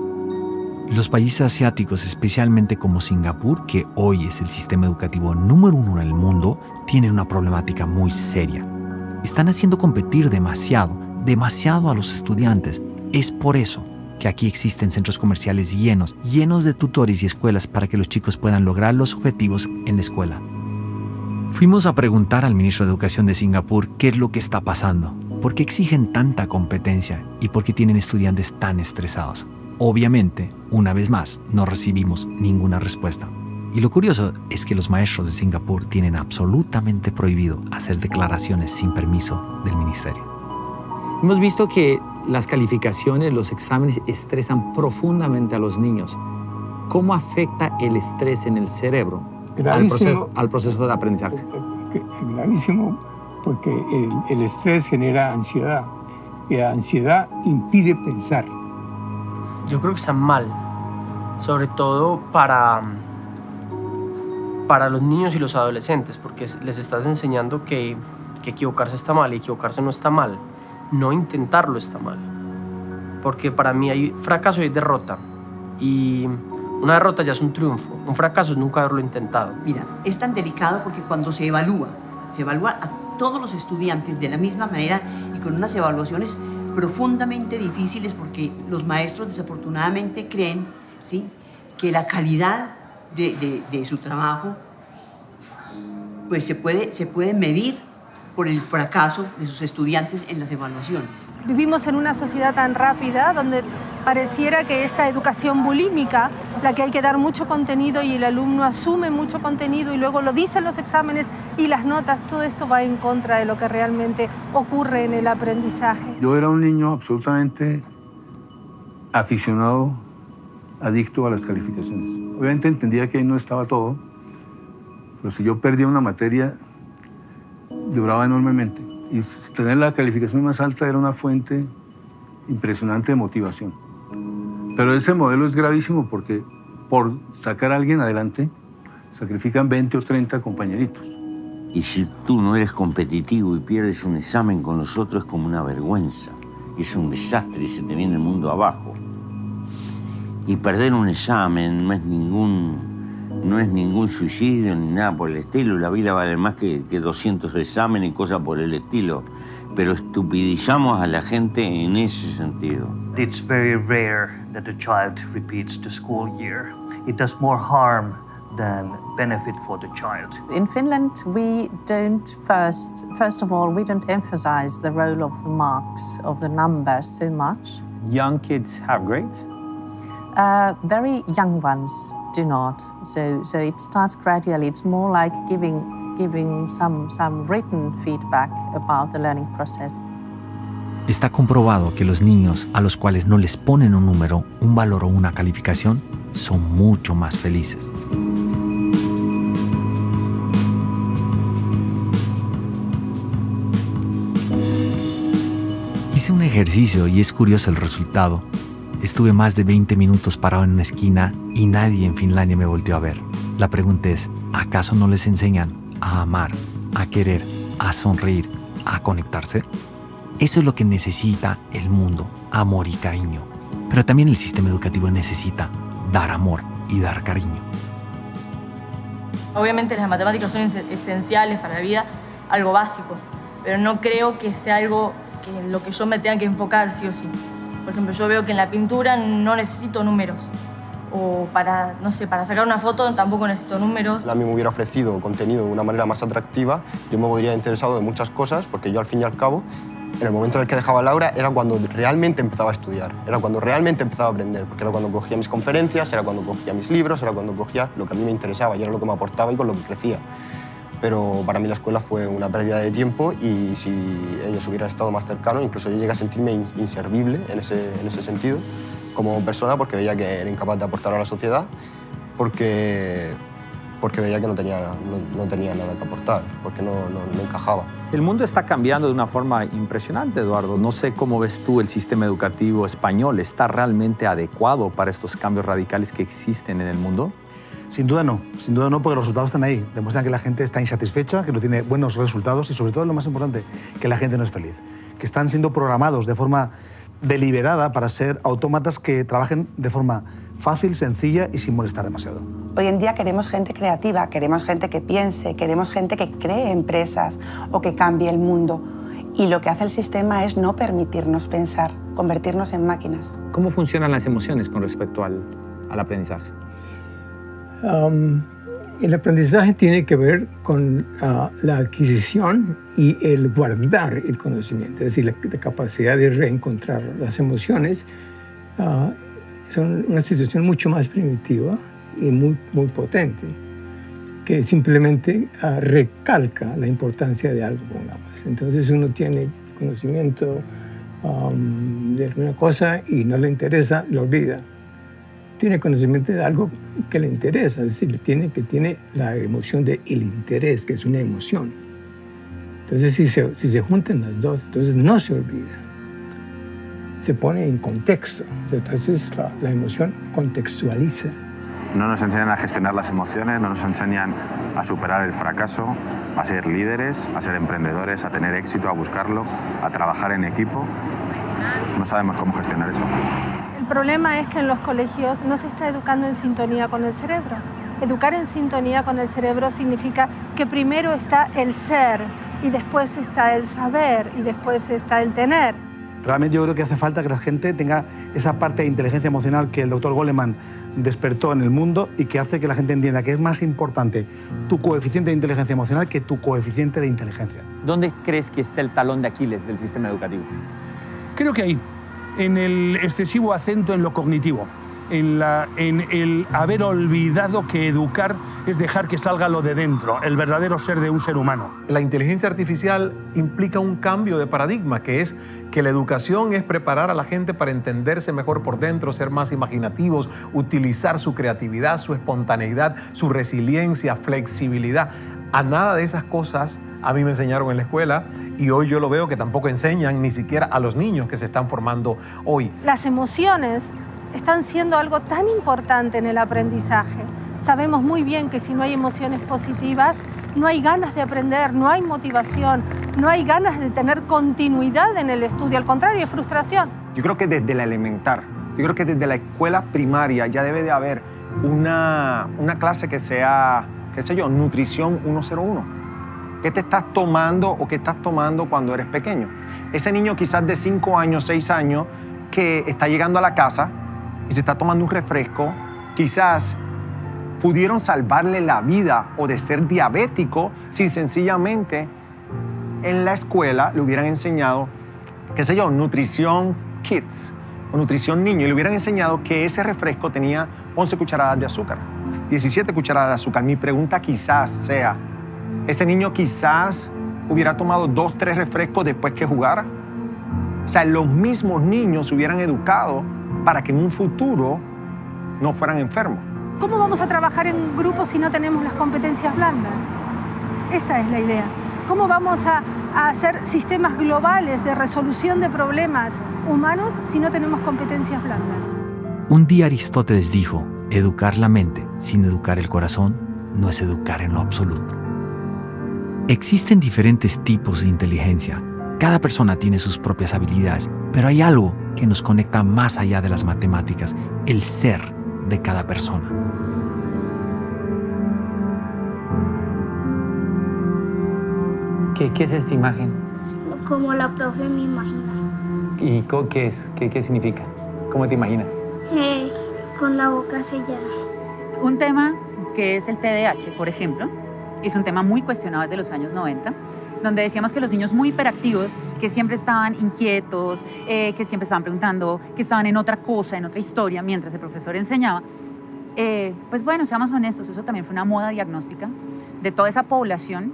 Los países asiáticos, especialmente como Singapur, que hoy es el sistema educativo número 1 en el mundo, tienen una problemática muy seria. Están haciendo competir demasiado a los estudiantes. Es por eso que aquí existen centros comerciales llenos de tutores y escuelas para que los chicos puedan lograr los objetivos en la escuela. Fuimos a preguntar al ministro de Educación de Singapur qué es lo que está pasando, por qué exigen tanta competencia y por qué tienen estudiantes tan estresados. Obviamente, una vez más, no recibimos ninguna respuesta. Y lo curioso es que los maestros de Singapur tienen absolutamente prohibido hacer declaraciones sin permiso del ministerio. Hemos visto que las calificaciones, los exámenes estresan profundamente a los niños. ¿Cómo afecta el estrés en el cerebro al proceso de aprendizaje? Gravísimo, porque el estrés genera ansiedad y la ansiedad impide pensar. Yo creo que están mal, sobre todo para los niños y los adolescentes, porque les estás enseñando que equivocarse está mal y equivocarse no está mal. No intentarlo está mal. Porque para mí hay fracaso y hay derrota. Y una derrota ya es un triunfo. Un fracaso es nunca haberlo intentado. Mira, es tan delicado porque cuando se evalúa a todos los estudiantes de la misma manera y con unas evaluaciones profundamente difíciles porque los maestros desafortunadamente creen, ¿sí?, que la calidad de su trabajo pues se puede medir por el fracaso de sus estudiantes en las evaluaciones. Vivimos en una sociedad tan rápida donde pareciera que esta educación bulímica, la que hay que dar mucho contenido y el alumno asume mucho contenido y luego lo dicen los exámenes y las notas, todo esto va en contra de lo que realmente ocurre en el aprendizaje. Yo era un niño absolutamente aficionado, adicto a las calificaciones. Obviamente entendía que ahí no estaba todo, pero si yo perdía una materia, duraba enormemente. Y tener la calificación más alta era una fuente impresionante de motivación. Pero ese modelo es gravísimo porque por sacar a alguien adelante sacrifican 20 o 30 compañeritos. Y si tú no eres competitivo y pierdes un examen con los otros es como una vergüenza. Es un desastre y se te viene el mundo abajo. Y perder un examen no es ningún suicidio ni nada por el estilo. La vida vale más que 200 exámenes y cosas por el estilo. Pero estupidizamos a la gente en ese sentido. It's very rare that a child repeats the school year. It does more harm than benefit for the child. In Finland, we don't first of all, we don't emphasize the role of the marks, of the numbers so much. Young kids have grades? Very young ones do not. So it starts gradually. It's more like giving some written feedback about the learning process. Está comprobado que los niños a los cuales no les ponen un número, un valor o una calificación son mucho más felices. Hice un ejercicio y es curioso el resultado. Estuve más de 20 minutos parado en una esquina y nadie en Finlandia me volteó a ver. La pregunta es, ¿acaso no les enseñan a amar, a querer, a sonreír, a conectarse? Eso es lo que necesita el mundo, amor y cariño. Pero también el sistema educativo necesita dar amor y dar cariño. Obviamente las matemáticas son esenciales para la vida, algo básico, pero no creo que sea algo en lo que yo me tenga que enfocar sí o sí. Por ejemplo, yo veo que en la pintura no necesito números. O para, no sé, para sacar una foto tampoco necesito números. A mí me hubiera ofrecido contenido de una manera más atractiva, yo me podría interesado de muchas cosas, porque yo al fin y al cabo, en el momento en el que dejaba el aula, era cuando realmente empezaba a estudiar, era cuando realmente empezaba a aprender, porque era cuando cogía mis conferencias, era cuando cogía mis libros, era cuando cogía lo que a mí me interesaba y era lo que me aportaba y con lo que crecía. Pero para mí la escuela fue una pérdida de tiempo y si ellos hubieran estado más cercanos, incluso yo llegué a sentirme inservible en ese sentido como persona, porque veía que era incapaz de aportar a la sociedad, porque veía que no tenía nada que aportar, porque no encajaba. El mundo está cambiando de una forma impresionante, Eduardo. No sé cómo ves tú el sistema educativo español. ¿Está realmente adecuado para estos cambios radicales que existen en el mundo? Sin duda no, porque los resultados están ahí. Demuestran que la gente está insatisfecha, que no tiene buenos resultados y sobre todo lo más importante, que la gente no es feliz. Que están siendo programados de forma deliberada para ser autómatas que trabajen de forma fácil, sencilla y sin molestar demasiado. Hoy en día queremos gente creativa, queremos gente que piense, queremos gente que cree empresas o que cambie el mundo. Y lo que hace el sistema es no permitirnos pensar, convertirnos en máquinas. ¿Cómo funcionan las emociones con respecto al aprendizaje? El aprendizaje tiene que ver con la adquisición y el guardar el conocimiento, es decir, la capacidad de reencontrar las emociones. Son una situación mucho más primitiva y muy potente, que simplemente recalca la importancia de algo, pongamos. Entonces uno tiene conocimiento de alguna cosa y no le interesa, lo olvida. Tiene conocimiento de algo que le interesa, es decir, tiene la emoción del interés, que es una emoción. Entonces, si se juntan las dos, entonces no se olvida. se pone en contexto. Entonces la emoción contextualiza. No nos enseñan a gestionar las emociones, no nos enseñan a superar el fracaso, a ser líderes, a ser emprendedores, a tener éxito, a buscarlo, a trabajar en equipo. No sabemos cómo gestionar eso. El problema es que en los colegios no se está educando en sintonía con el cerebro. Educar en sintonía con el cerebro significa que primero está el ser y después está el saber y después está el tener. Realmente yo creo que hace falta que la gente tenga esa parte de inteligencia emocional que el doctor Goleman despertó en el mundo y que hace que la gente entienda que es más importante tu coeficiente de inteligencia emocional que tu coeficiente de inteligencia. ¿Dónde crees que está el talón de Aquiles del sistema educativo? Creo que ahí, en el excesivo acento en lo cognitivo, en el haber olvidado que educar es dejar que salga lo de dentro, el verdadero ser de un ser humano. La inteligencia artificial implica un cambio de paradigma, que es que la educación es preparar a la gente para entenderse mejor por dentro, ser más imaginativos, utilizar su creatividad, su espontaneidad, su resiliencia, flexibilidad. A nada de esas cosas a mí me enseñaron en la escuela y hoy yo lo veo que tampoco enseñan ni siquiera a los niños que se están formando hoy. Las emociones están siendo algo tan importante en el aprendizaje. Sabemos muy bien que si no hay emociones positivas, no hay ganas de aprender, no hay motivación, no hay ganas de tener continuidad en el estudio. Al contrario, es frustración. Yo creo que desde la elemental, yo creo que desde la escuela primaria ya debe de haber una clase que sea, qué sé yo, nutrición 101. ¿Qué te estás tomando o qué estás tomando cuando eres pequeño? Ese niño quizás de 5 años, 6 años, que está llegando a la casa y se está tomando un refresco, quizás pudieron salvarle la vida o de ser diabético si sencillamente en la escuela le hubieran enseñado, qué sé yo, nutrición kids o nutrición niño, y le hubieran enseñado que ese refresco tenía 11 cucharadas de azúcar, 17 cucharadas de azúcar. Mi pregunta quizás sea, ¿ese niño quizás hubiera tomado 2, 3 refrescos después que jugara? O sea, los mismos niños se hubieran educado para que en un futuro no fueran enfermos. ¿Cómo vamos a trabajar en grupo si no tenemos las competencias blandas? Esta es la idea. ¿Cómo vamos a hacer sistemas globales de resolución de problemas humanos si no tenemos competencias blandas? Un día Aristóteles dijo, educar la mente sin educar el corazón no es educar en lo absoluto. Existen diferentes tipos de inteligencia. Cada persona tiene sus propias habilidades, pero hay algo que nos conecta más allá de las matemáticas, el ser de cada persona. ¿Qué es esta imagen? Como la profe me imagina. ¿Y qué es? ¿Qué significa? ¿Cómo te imaginas? Con la boca sellada. Un tema que es el TDAH, por ejemplo, es un tema muy cuestionado desde los años 90, donde decíamos que los niños muy hiperactivos, que siempre estaban inquietos, que siempre estaban preguntando, que estaban en otra cosa, en otra historia, mientras el profesor enseñaba. Pues bueno, seamos honestos, eso también fue una moda diagnóstica de toda esa población.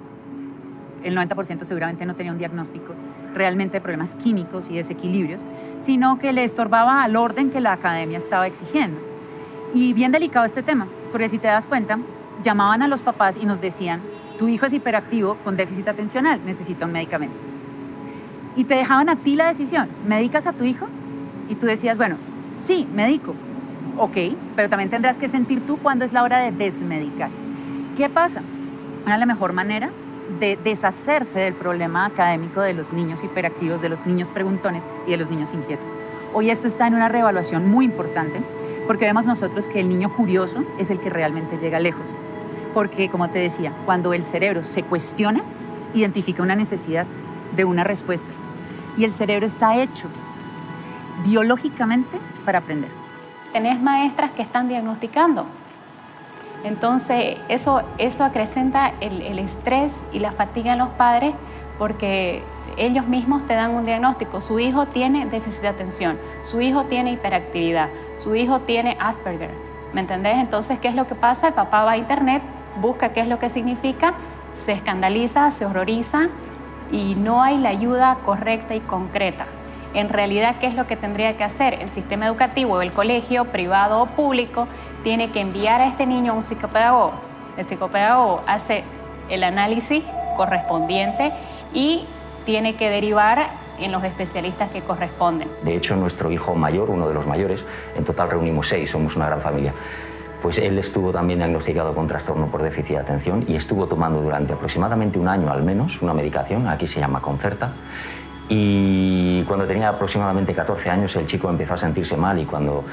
El 90% seguramente no tenía un diagnóstico realmente de problemas químicos y desequilibrios, sino que le estorbaba al orden que la academia estaba exigiendo. Y bien delicado este tema, porque si te das cuenta, llamaban a los papás y nos decían, tu hijo es hiperactivo con déficit atencional, necesita un medicamento. Y te dejaban a ti la decisión, ¿medicas a tu hijo? Y tú decías, bueno, sí, medico. Ok, pero también tendrás que sentir tú cuándo es la hora de desmedicar. ¿Qué pasa? Era la mejor manera de deshacerse del problema académico de los niños hiperactivos, de los niños preguntones y de los niños inquietos. Hoy esto está en una reevaluación muy importante porque vemos nosotros que el niño curioso es el que realmente llega lejos. Porque, como te decía, cuando el cerebro se cuestiona, identifica una necesidad de una respuesta. Y el cerebro está hecho biológicamente para aprender. Tenés maestras que están diagnosticando. Entonces, eso acrecenta el estrés y la fatiga en los padres porque ellos mismos te dan un diagnóstico. Su hijo tiene déficit de atención, su hijo tiene hiperactividad, su hijo tiene Asperger. ¿Me entendés? Entonces, ¿qué es lo que pasa? El papá va a internet, busca qué es lo que significa, se escandaliza, se horroriza y no hay la ayuda correcta y concreta. En realidad, ¿qué es lo que tendría que hacer? El sistema educativo, el colegio, privado o público, tiene que enviar a este niño a un psicopedagogo. El psicopedagogo hace el análisis correspondiente y tiene que derivar en los especialistas que corresponden. De hecho, nuestro hijo mayor, uno de los mayores, en total reunimos 6, somos una gran familia, pues él estuvo también diagnosticado con trastorno por déficit de atención y estuvo tomando durante aproximadamente un año al menos una medicación, aquí se llama Concerta, y cuando tenía aproximadamente 14 años el chico empezó a sentirse mal y cuando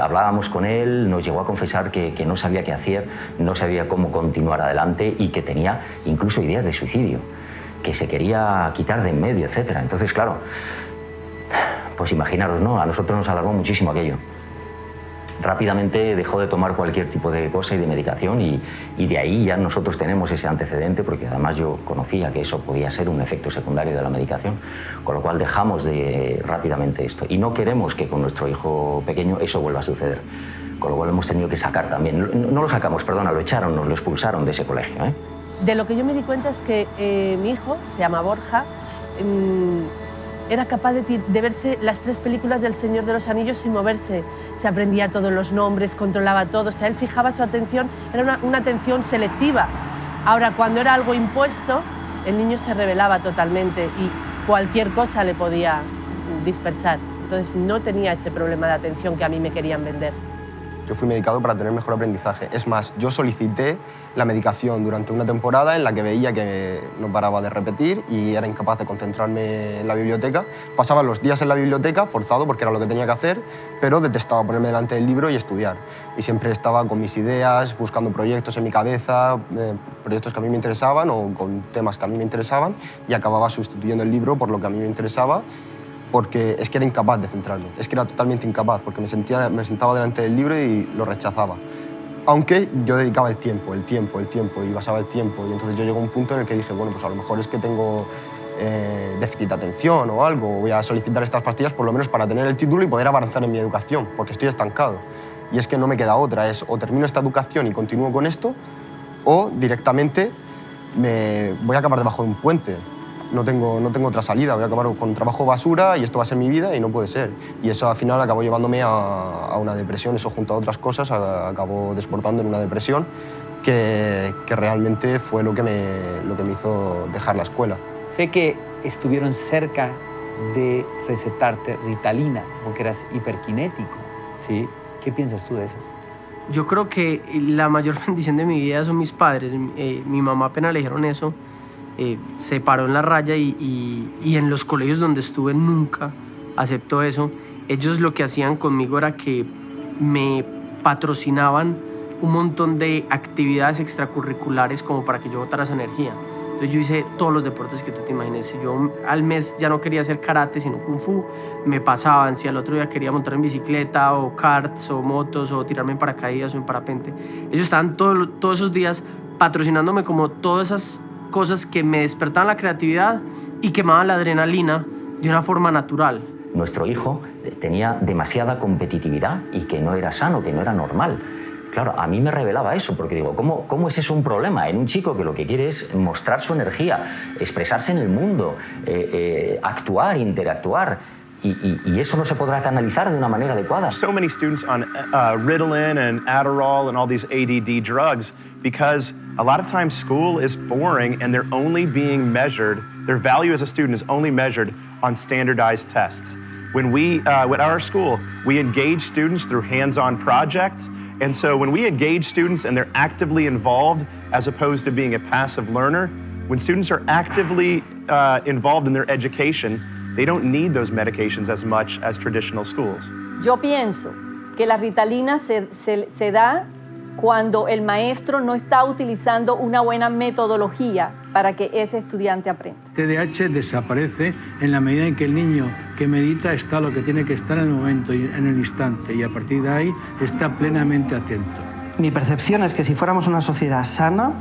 hablábamos con él nos llegó a confesar que no sabía qué hacer, no sabía cómo continuar adelante y que tenía incluso ideas de suicidio, que se quería quitar de en medio, etc. Entonces, claro, pues imaginaros, ¿no? A nosotros nos alarmó muchísimo aquello. Rápidamente dejó de tomar cualquier tipo de cosa y de medicación y de ahí ya nosotros tenemos ese antecedente porque además yo conocía que eso podía ser un efecto secundario de la medicación, con lo cual dejamos rápidamente esto y no queremos que con nuestro hijo pequeño eso vuelva a suceder, con lo cual hemos tenido que sacar también, no lo sacamos, perdona, lo echaron, nos lo expulsaron de ese colegio, ¿eh? De lo que yo me di cuenta es que mi hijo, se llama Borja, era capaz de verse las 3 películas del Señor de los Anillos sin moverse. Se aprendía todos los nombres, controlaba todo, o sea, él fijaba su atención, era una atención selectiva. Ahora, cuando era algo impuesto, el niño se rebelaba totalmente y cualquier cosa le podía dispersar. Entonces no tenía ese problema de atención que a mí me querían vender. Yo fui medicado para tener mejor aprendizaje. Es más, yo solicité la medicación durante una temporada en la que veía que no paraba de repetir y era incapaz de concentrarme en la biblioteca. Pasaba los días en la biblioteca, forzado porque era lo que tenía que hacer, pero detestaba ponerme delante del libro y estudiar. Y siempre estaba con mis ideas, buscando proyectos en mi cabeza, proyectos que a mí me interesaban o con temas que a mí me interesaban y acababa sustituyendo el libro por lo que a mí me interesaba, porque es que era incapaz de centrarme, es que era totalmente incapaz, porque me sentaba delante del libro y lo rechazaba. Aunque yo dedicaba el tiempo, y basaba el tiempo, y entonces yo llegó a un punto en el que dije, bueno, pues a lo mejor es que tengo déficit de atención o algo, voy a solicitar estas pastillas por lo menos para tener el título y poder avanzar en mi educación, porque estoy estancado. Y es que no me queda otra, es o termino esta educación y continúo con esto, o directamente me voy a acabar debajo de un puente. No tengo otra salida, voy a acabar con trabajo basura y esto va a ser mi vida y no puede ser. Y eso al final acabó llevándome a una depresión, eso junto a otras cosas acabó desbordando en una depresión que realmente fue lo que me hizo dejar la escuela. Sé que estuvieron cerca de recetarte Ritalina porque eras hiperkinético, ¿sí? ¿Qué piensas tú de eso? Yo creo que la mayor bendición de mi vida son mis padres. Mi mamá apenas le dijeron eso, se paró en la raya y en los colegios donde estuve nunca aceptó eso. Ellos lo que hacían conmigo era que me patrocinaban un montón de actividades extracurriculares como para que yo botara esa energía. Entonces yo hice todos los deportes que tú te imagines. Si yo al mes ya no quería hacer karate sino kung fu, me pasaban. Si al otro día quería montar en bicicleta o karts o motos o tirarme en paracaídas o en parapente, ellos estaban todos esos días patrocinándome como todas esas cosas que me despertaban la creatividad y quemaban la adrenalina de una forma natural. Nuestro hijo tenía demasiada competitividad y que no era sano, que no era normal. Claro, a mí me revelaba eso, porque digo, ¿cómo es eso un problema en un chico que lo que quiere es mostrar su energía, expresarse en el mundo, actuar, interactuar? Y eso no se podrá canalizar de una manera adecuada. So many students on Ritalin and Adderall and all these ADD drugs because a lot of times school is boring and they're only being measured, their value as a student is only measured on standardized tests. When at our school, we engage students through hands-on projects. And so when we engage students and they're actively involved as opposed to being a passive learner, when students are actively involved in their education, they don't need those medications as much as traditional schools. Yo pienso que la Ritalina se da cuando el maestro no está utilizando una buena metodología para que ese estudiante aprenda. TDAH desaparece en la medida en que el niño que medita está lo que tiene que estar en el momento y en el instante y a partir de ahí está plenamente atento. Mi percepción es que si fuéramos una sociedad sana,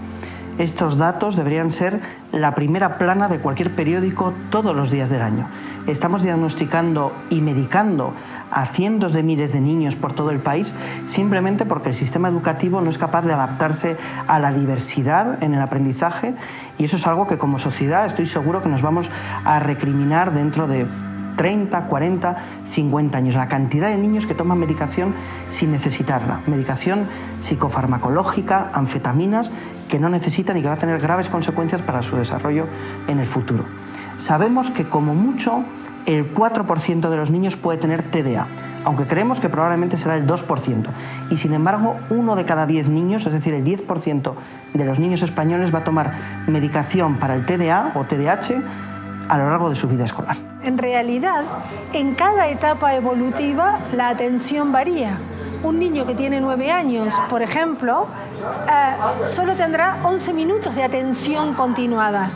estos datos deberían ser la primera plana de cualquier periódico todos los días del año. Estamos diagnosticando y medicando a cientos de miles de niños por todo el país simplemente porque el sistema educativo no es capaz de adaptarse a la diversidad en el aprendizaje y eso es algo que como sociedad estoy seguro que nos vamos a recriminar dentro de 30, 40, 50 años. La cantidad de niños que toman medicación sin necesitarla. Medicación psicofarmacológica, anfetaminas, que no necesitan y que va a tener graves consecuencias para su desarrollo en el futuro. Sabemos que como mucho el 4% de los niños puede tener TDA, aunque creemos que probablemente será el 2%. Y sin embargo, 1 de cada 10 niños, es decir, el 10% de los niños españoles va a tomar medicación para el TDA o TDAH a lo largo de su vida escolar. En realidad, en cada etapa evolutiva la atención varía. Un niño que tiene 9 años, por ejemplo, solo tendrá 11 minutos de atención continuada.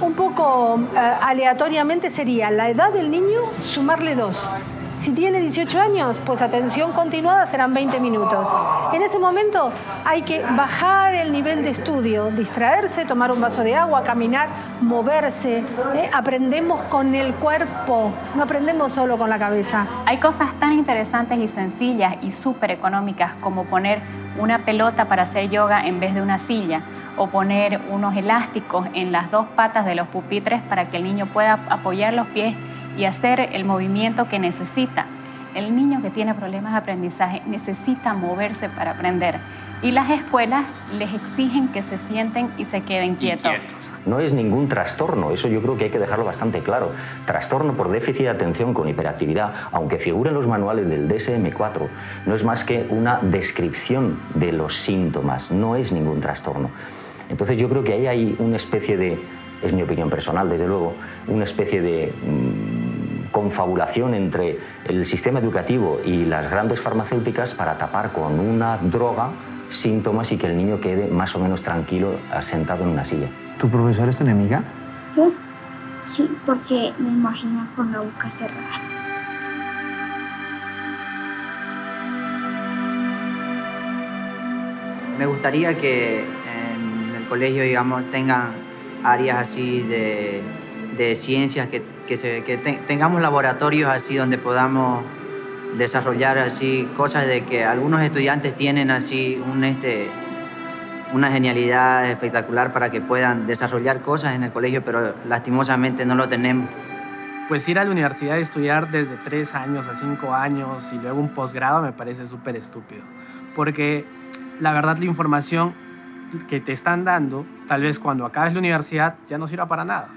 Un poco aleatoriamente sería la edad del niño sumarle 2. Si tiene 18 años, pues atención continuada serán 20 minutos. En ese momento hay que bajar el nivel de estudio, distraerse, tomar un vaso de agua, caminar, moverse. Aprendemos con el cuerpo, no aprendemos solo con la cabeza. Hay cosas tan interesantes y sencillas y súper económicas como poner una pelota para hacer yoga en vez de una silla, o poner unos elásticos en las 2 patas de los pupitres para que el niño pueda apoyar los pies y hacer el movimiento que necesita. El niño que tiene problemas de aprendizaje necesita moverse para aprender, y las escuelas les exigen que se sienten y se queden quietos. No es ningún trastorno, eso yo creo que hay que dejarlo bastante claro. Trastorno por déficit de atención con hiperactividad, aunque figure en los manuales del DSM-4, no es más que una descripción de los síntomas, no es ningún trastorno. Entonces yo creo que ahí hay una especie de, es mi opinión personal desde luego, una especie de confabulación entre el sistema educativo y las grandes farmacéuticas para tapar con una droga síntomas y que el niño quede más o menos tranquilo sentado en una silla. ¿Tu profesor es tu enemiga? Sí, porque me imagino con la boca cerrada. Me gustaría que en el colegio, digamos, tengan áreas así de ciencias, que tengamos laboratorios así donde podamos desarrollar así cosas de que algunos estudiantes tienen así una genialidad espectacular para que puedan desarrollar cosas en el colegio, pero lastimosamente no lo tenemos. Pues ir a la universidad y estudiar desde 3 años a 5 años y luego un posgrado me parece súper estúpido, porque la verdad la información que te están dando, tal vez cuando acabes la universidad ya no sirva para nada.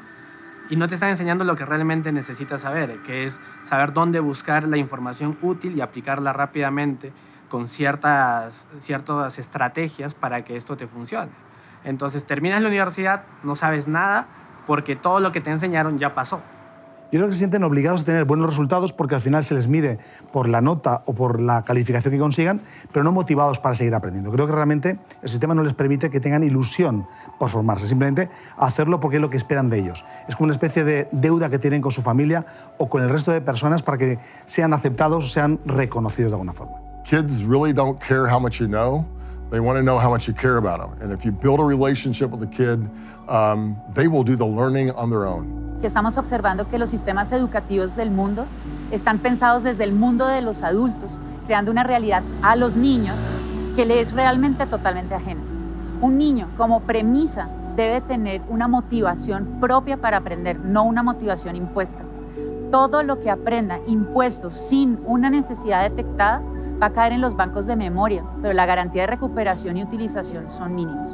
Y no te están enseñando lo que realmente necesitas saber, que es saber dónde buscar la información útil y aplicarla rápidamente con ciertas estrategias para que esto te funcione. Entonces terminas la universidad, no sabes nada porque todo lo que te enseñaron ya pasó. Yo creo que se sienten obligados a tener buenos resultados porque al final se les mide por la nota o por la calificación que consigan, pero no motivados para seguir aprendiendo. Creo que realmente el sistema no les permite que tengan ilusión por formarse, simplemente hacerlo porque es lo que esperan de ellos. Es como una especie de deuda que tienen con su familia o con el resto de personas para que sean aceptados o sean reconocidos de alguna forma. Kids really don't care how much you know. They want to know how much you care about them. And if you build a relationship with a kid, they will do the learning on their own. Que estamos observando que los sistemas educativos del mundo están pensados desde el mundo de los adultos, creando una realidad a los niños que le es realmente totalmente ajena. Un niño, como premisa, debe tener una motivación propia para aprender, no una motivación impuesta. Todo lo que aprenda impuesto sin una necesidad detectada va a caer en los bancos de memoria, pero la garantía de recuperación y utilización son mínimos.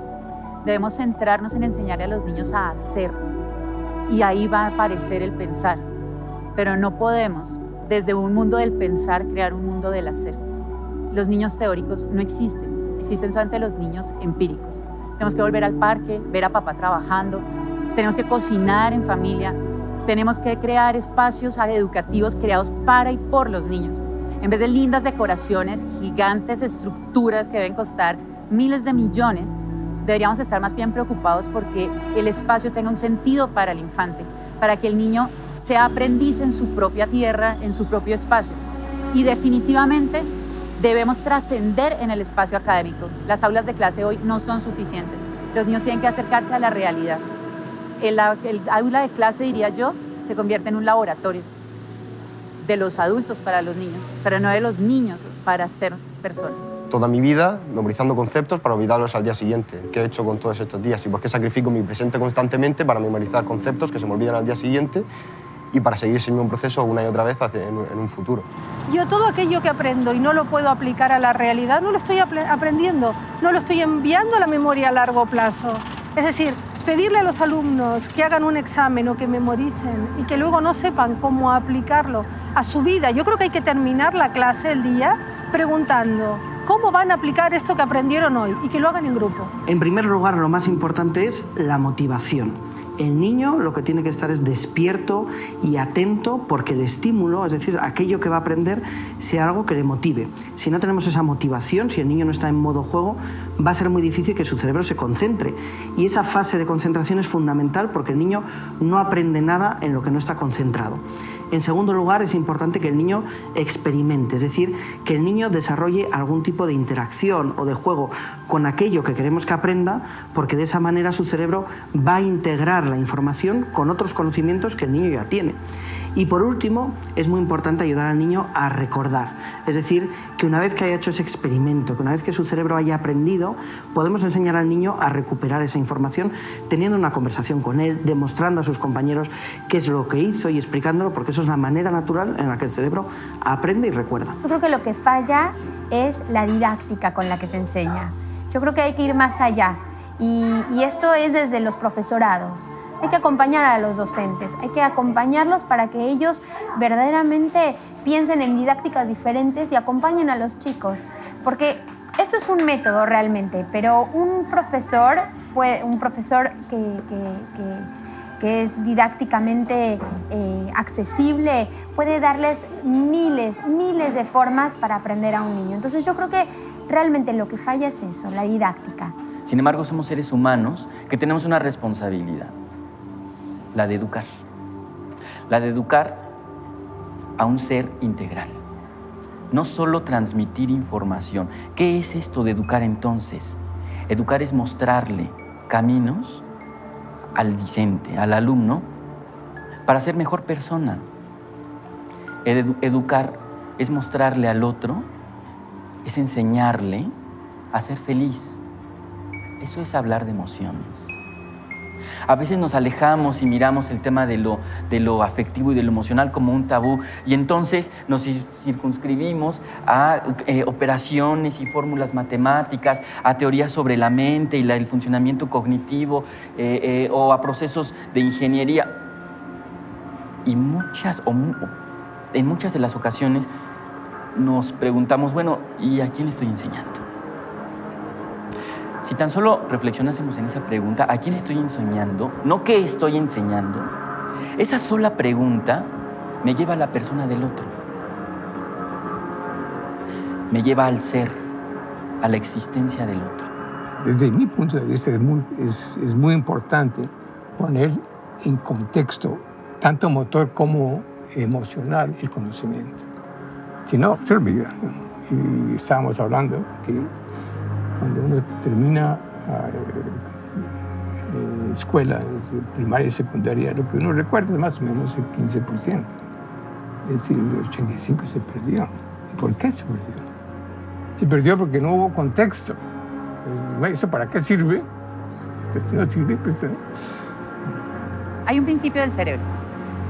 Debemos centrarnos en enseñarle a los niños a hacer, y ahí va a aparecer el pensar. Pero no podemos, desde un mundo del pensar, crear un mundo del hacer. Los niños teóricos no existen, existen solamente los niños empíricos. Tenemos que volver al parque, ver a papá trabajando, tenemos que cocinar en familia, tenemos que crear espacios educativos creados para y por los niños. En vez de lindas decoraciones, gigantes estructuras que deben costar miles de millones, deberíamos estar más bien preocupados porque el espacio tenga un sentido para el infante, para que el niño sea aprendiz en su propia tierra, en su propio espacio. Y definitivamente debemos trascender en el espacio académico. Las aulas de clase hoy no son suficientes. Los niños tienen que acercarse a la realidad. El aula de clase, diría yo, se convierte en un laboratorio de los adultos para los niños, pero no de los niños para ser personas. Toda mi vida memorizando conceptos para olvidarlos al día siguiente. ¿Qué he hecho con todos estos días? ¿Y por qué sacrifico mi presente constantemente para memorizar conceptos que se me olvidan al día siguiente y para seguir ese mismo proceso una y otra vez en un futuro? Yo todo aquello que aprendo y no lo puedo aplicar a la realidad, no lo estoy aprendiendo, no lo estoy enviando a la memoria a largo plazo. Es decir, pedirle a los alumnos que hagan un examen o que memoricen y que luego no sepan cómo aplicarlo a su vida. Yo creo que hay que terminar la clase, el día, preguntando cómo van a aplicar esto que aprendieron hoy y que lo hagan en grupo. En primer lugar, lo más importante es la motivación. El niño lo que tiene que estar es despierto y atento porque el estímulo, es decir, aquello que va a aprender, sea algo que le motive. Si no tenemos esa motivación, si el niño no está en modo juego, va a ser muy difícil que su cerebro se concentre. Y esa fase de concentración es fundamental porque el niño no aprende nada en lo que no está concentrado. En segundo lugar, es importante que el niño experimente, es decir, que el niño desarrolle algún tipo de interacción o de juego con aquello que queremos que aprenda, porque de esa manera su cerebro va a integrar la información con otros conocimientos que el niño ya tiene. Y por último, es muy importante ayudar al niño a recordar, es decir, que una vez que haya hecho ese experimento, que una vez que su cerebro haya aprendido, podemos enseñar al niño a recuperar esa información teniendo una conversación con él, demostrando a sus compañeros qué es lo que hizo y explicándolo, porque eso es la manera natural en la que el cerebro aprende y recuerda. Yo creo que lo que falla es la didáctica con la que se enseña. Yo creo que hay que ir más allá y esto es desde los profesorados. Hay que acompañar a los docentes, hay que acompañarlos para que ellos verdaderamente piensen en didácticas diferentes y acompañen a los chicos. Porque esto es un método realmente, pero un profesor que es didácticamente accesible puede darles miles de formas para aprender a un niño. Entonces yo creo que realmente lo que falla es eso, la didáctica. Sin embargo, somos seres humanos que tenemos una responsabilidad. La de educar a un ser integral. No solo transmitir información. ¿Qué es esto de educar entonces? Educar es mostrarle caminos al discente, al alumno, para ser mejor persona. Educar es mostrarle al otro, es enseñarle a ser feliz. Eso es hablar de emociones. A veces nos alejamos y miramos el tema de lo afectivo y de lo emocional como un tabú y entonces nos circunscribimos a operaciones y fórmulas matemáticas, a teorías sobre la mente y el funcionamiento cognitivo o a procesos de ingeniería. Y en muchas de las ocasiones nos preguntamos, bueno, ¿y a quién estoy enseñando? Si tan solo reflexionásemos en esa pregunta, ¿a quién estoy enseñando? No qué estoy enseñando. Esa sola pregunta me lleva a la persona del otro. Me lleva al ser, a la existencia del otro. Desde mi punto de vista es muy importante poner en contexto, tanto motor como emocional, el conocimiento. Si no, se olvida. Y estábamos hablando que cuando uno termina escuela primaria y secundaria, lo que uno recuerda es más o menos el 15%. Es decir, el 85% se perdió. ¿Y por qué se perdió? Se perdió porque no hubo contexto. ¿Eso para qué sirve? Entonces, no sirve, pues... Hay un principio del cerebro.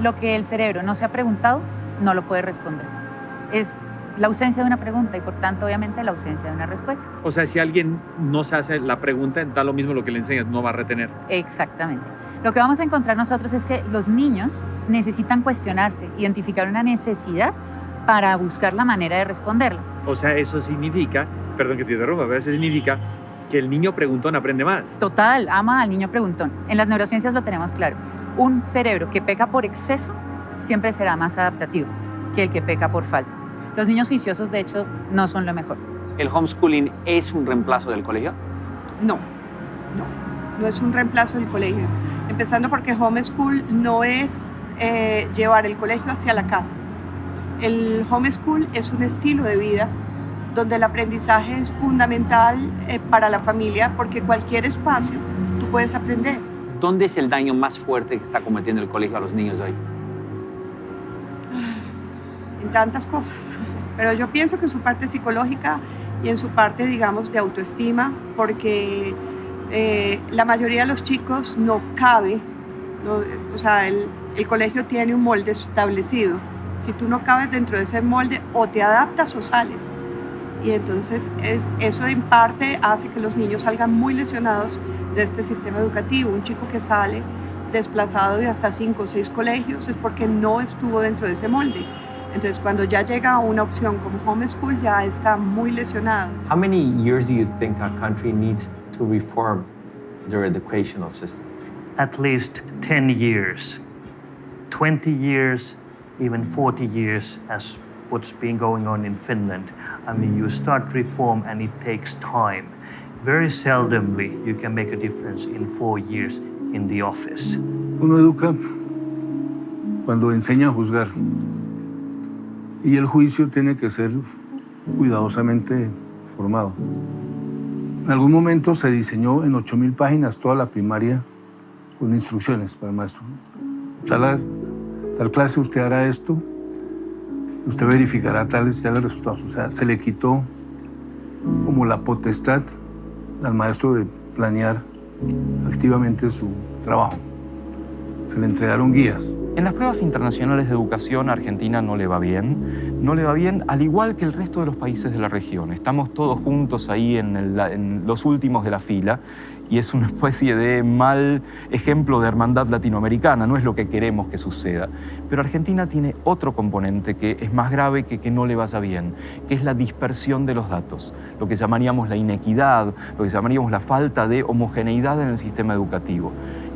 Lo que el cerebro no se ha preguntado, no lo puede responder. Es la ausencia de una pregunta y, por tanto, obviamente, la ausencia de una respuesta. O sea, si alguien no se hace la pregunta, da lo mismo lo que le enseñas, no va a retener. Exactamente. Lo que vamos a encontrar nosotros es que los niños necesitan cuestionarse, identificar una necesidad para buscar la manera de responderla. O sea, eso significa, perdón que te interrumpa, pero eso significa que el niño preguntón aprende más. Total, ama al niño preguntón. En las neurociencias lo tenemos claro. Un cerebro que peca por exceso siempre será más adaptativo que el que peca por falta. Los niños juiciosos, de hecho, no son lo mejor. ¿El homeschooling es un reemplazo del colegio? No es un reemplazo del colegio. Empezando porque homeschool no es llevar el colegio hacia la casa. El homeschool es un estilo de vida donde el aprendizaje es fundamental para la familia porque cualquier espacio tú puedes aprender. ¿Dónde es el daño más fuerte que está cometiendo el colegio a los niños de hoy? En tantas cosas, pero yo pienso que en su parte psicológica y en su parte, digamos, de autoestima, porque la mayoría de los chicos no cabe, o sea, el colegio tiene un molde establecido. Si tú no cabes dentro de ese molde, o te adaptas o sales. Y entonces eso en parte hace que los niños salgan muy lesionados de este sistema educativo. Un chico que sale desplazado de hasta 5 o 6 colegios es porque no estuvo dentro de ese molde. Entonces cuando ya llega a una opción como homeschool ya está muy lesionado. How many years do you think a country needs to reform their educational system? At least 10 years, 20 years, even 40 years as what's been going on in Finland. I mean, you start reform and it takes time. Very seldomly you can make a difference in 4 years in the office. Uno educa cuando enseña a juzgar. Y el juicio tiene que ser cuidadosamente formado. En algún momento se diseñó en 8.000 páginas toda la primaria con instrucciones para el maestro. Tal clase usted hará esto, usted verificará tales resultados. O sea, se le quitó como la potestad al maestro de planear activamente su trabajo. Se le entregaron guías. En las pruebas internacionales de educación, Argentina no le va bien, al igual que el resto de los países de la región. Estamos todos juntos ahí en los últimos de la fila y es una especie de mal ejemplo de hermandad latinoamericana, no es lo que queremos que suceda. Pero Argentina tiene otro componente que es más grave que no le vaya bien, que es la dispersión de los datos, lo que llamaríamos la inequidad, lo que llamaríamos la falta de homogeneidad en el sistema educativo.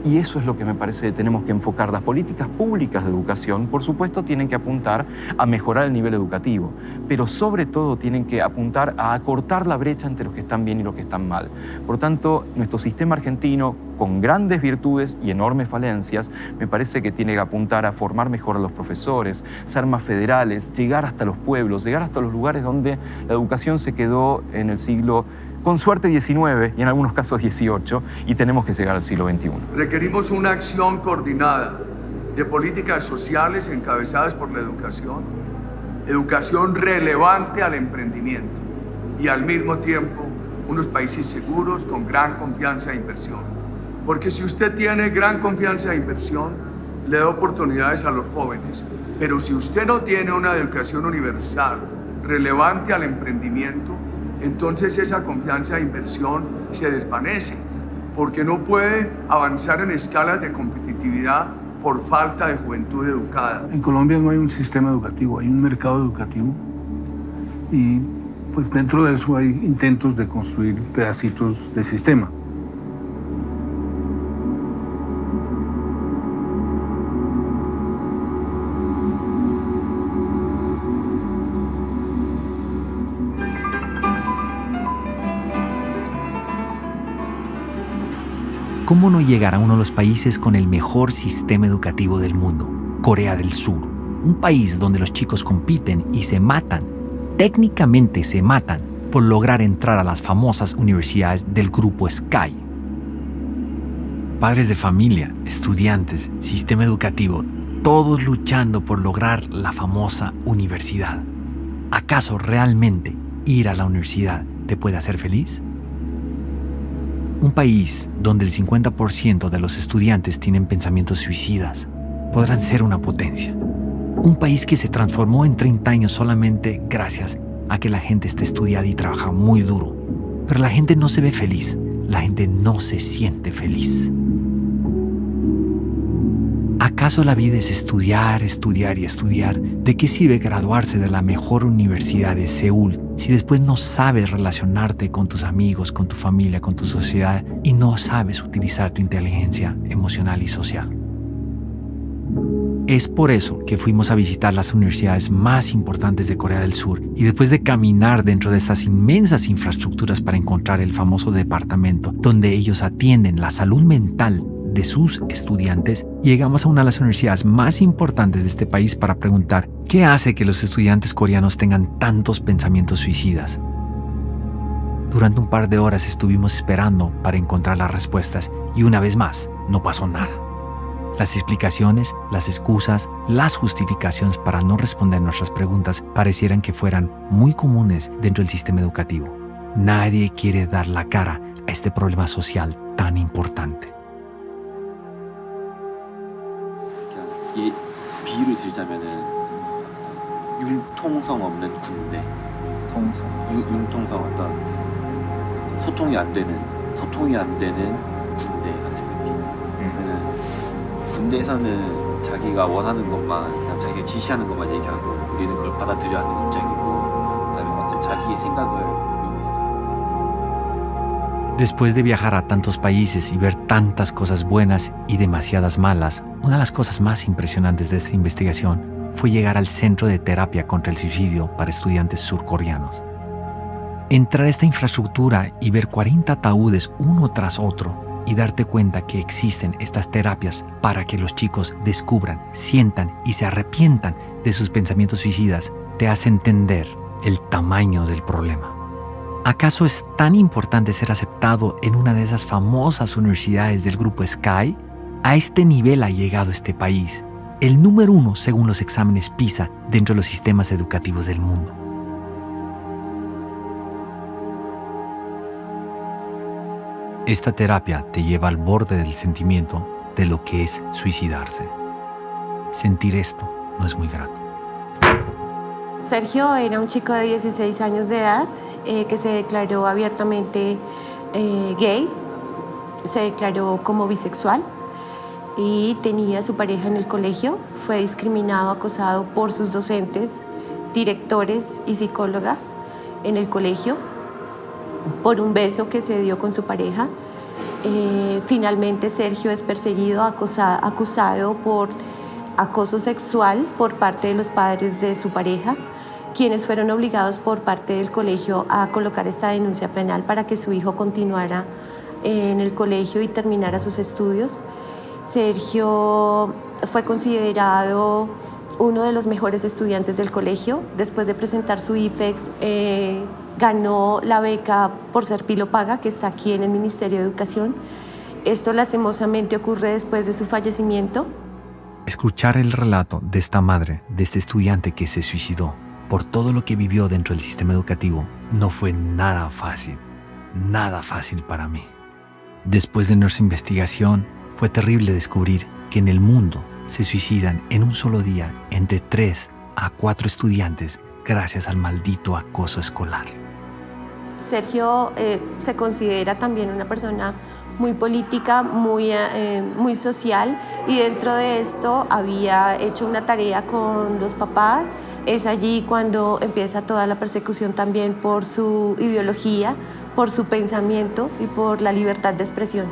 Y eso es lo que me parece que tenemos que enfocar. Las políticas públicas de educación, por supuesto, tienen que apuntar a mejorar el nivel educativo, pero sobre todo tienen que apuntar a acortar la brecha entre los que están bien y los que están mal. Por tanto, nuestro sistema argentino, con grandes virtudes y enormes falencias, me parece que tiene que apuntar a formar mejor a los profesores, ser más federales, llegar hasta los pueblos, llegar hasta los lugares donde la educación se quedó en el siglo, con suerte, XIX y en algunos casos XVIII, y tenemos que llegar al siglo XXI. Requerimos una acción coordinada de políticas sociales encabezadas por la educación relevante al emprendimiento y al mismo tiempo unos países seguros con gran confianza de inversión. Porque si usted tiene gran confianza de inversión, le da oportunidades a los jóvenes, pero si usted no tiene una educación universal relevante al emprendimiento, entonces esa confianza de inversión se desvanece, porque no puede avanzar en escalas de competitividad por falta de juventud educada. En Colombia no hay un sistema educativo, hay un mercado educativo y pues dentro de eso hay intentos de construir pedacitos de sistema. ¿Cómo no llegar a uno de los países con el mejor sistema educativo del mundo? Corea del Sur, un país donde los chicos compiten y se matan, técnicamente se matan, por lograr entrar a las famosas universidades del grupo Sky. Padres de familia, estudiantes, sistema educativo, todos luchando por lograr la famosa universidad. ¿Acaso realmente ir a la universidad te puede hacer feliz? Un país donde el 50% de los estudiantes tienen pensamientos suicidas podrán ser una potencia. Un país que se transformó en 30 años solamente gracias a que la gente está estudiada y trabaja muy duro. Pero la gente no se ve feliz, la gente no se siente feliz. ¿Acaso la vida es estudiar, estudiar y estudiar? ¿De qué sirve graduarse de la mejor universidad de Seúl si después no sabes relacionarte con tus amigos, con tu familia, con tu sociedad y no sabes utilizar tu inteligencia emocional y social? Es por eso que fuimos a visitar las universidades más importantes de Corea del Sur y después de caminar dentro de estas inmensas infraestructuras para encontrar el famoso departamento donde ellos atienden la salud mental de sus estudiantes, llegamos a una de las universidades más importantes de este país para preguntar ¿qué hace que los estudiantes coreanos tengan tantos pensamientos suicidas? Durante un par de horas estuvimos esperando para encontrar las respuestas y una vez más no pasó nada. Las explicaciones, las excusas, las justificaciones para no responder nuestras preguntas parecieran que fueran muy comunes dentro del sistema educativo. Nadie quiere dar la cara a este problema social tan importante. 이 비유를 들자면은 융통성 없는 군대. 융통성 어떤 소통이 안 되는 군대 같은 느낌. 군대에서는 자기가 원하는 것만, 그냥 자기가 지시하는 것만 얘기하고 우리는 그걸 받아들여야 하는 입장이고, 그다음에 어떤 자기의 생각을 Después de viajar a tantos países y ver tantas cosas buenas y demasiadas malas, una de las cosas más impresionantes de esta investigación fue llegar al Centro de Terapia contra el Suicidio para Estudiantes Surcoreanos. Entrar a esta infraestructura y ver 40 ataúdes uno tras otro y darte cuenta que existen estas terapias para que los chicos descubran, sientan y se arrepientan de sus pensamientos suicidas, te hace entender el tamaño del problema. ¿Acaso es tan importante ser aceptado en una de esas famosas universidades del grupo Sky? A este nivel ha llegado este país, el número 1 según los exámenes PISA dentro de los sistemas educativos del mundo. Esta terapia te lleva al borde del sentimiento de lo que es suicidarse. Sentir esto no es muy grato. Sergio era un chico de 16 años de edad que se declaró abiertamente gay, se declaró como bisexual y tenía a su pareja en el colegio. Fue discriminado, acosado por sus docentes, directores y psicóloga en el colegio por un beso que se dio con su pareja. Finalmente Sergio es perseguido, acusado por acoso sexual por parte de los padres de su pareja, quienes fueron obligados por parte del colegio a colocar esta denuncia penal para que su hijo continuara en el colegio y terminara sus estudios. Sergio fue considerado uno de los mejores estudiantes del colegio. Después de presentar su IFEX, ganó la beca por ser pilopaga, que está aquí en el Ministerio de Educación. Esto lastimosamente ocurre después de su fallecimiento. Escuchar el relato de esta madre, de este estudiante que se suicidó, por todo lo que vivió dentro del sistema educativo, no fue nada fácil para mí. Después de nuestra investigación, fue terrible descubrir que en el mundo se suicidan en un solo día entre 3 a 4 estudiantes gracias al maldito acoso escolar. Sergio se considera también una persona muy política, muy social, y dentro de esto había hecho una tarea con los papás. Es allí cuando empieza toda la persecución también por su ideología, por su pensamiento y por la libertad de expresión.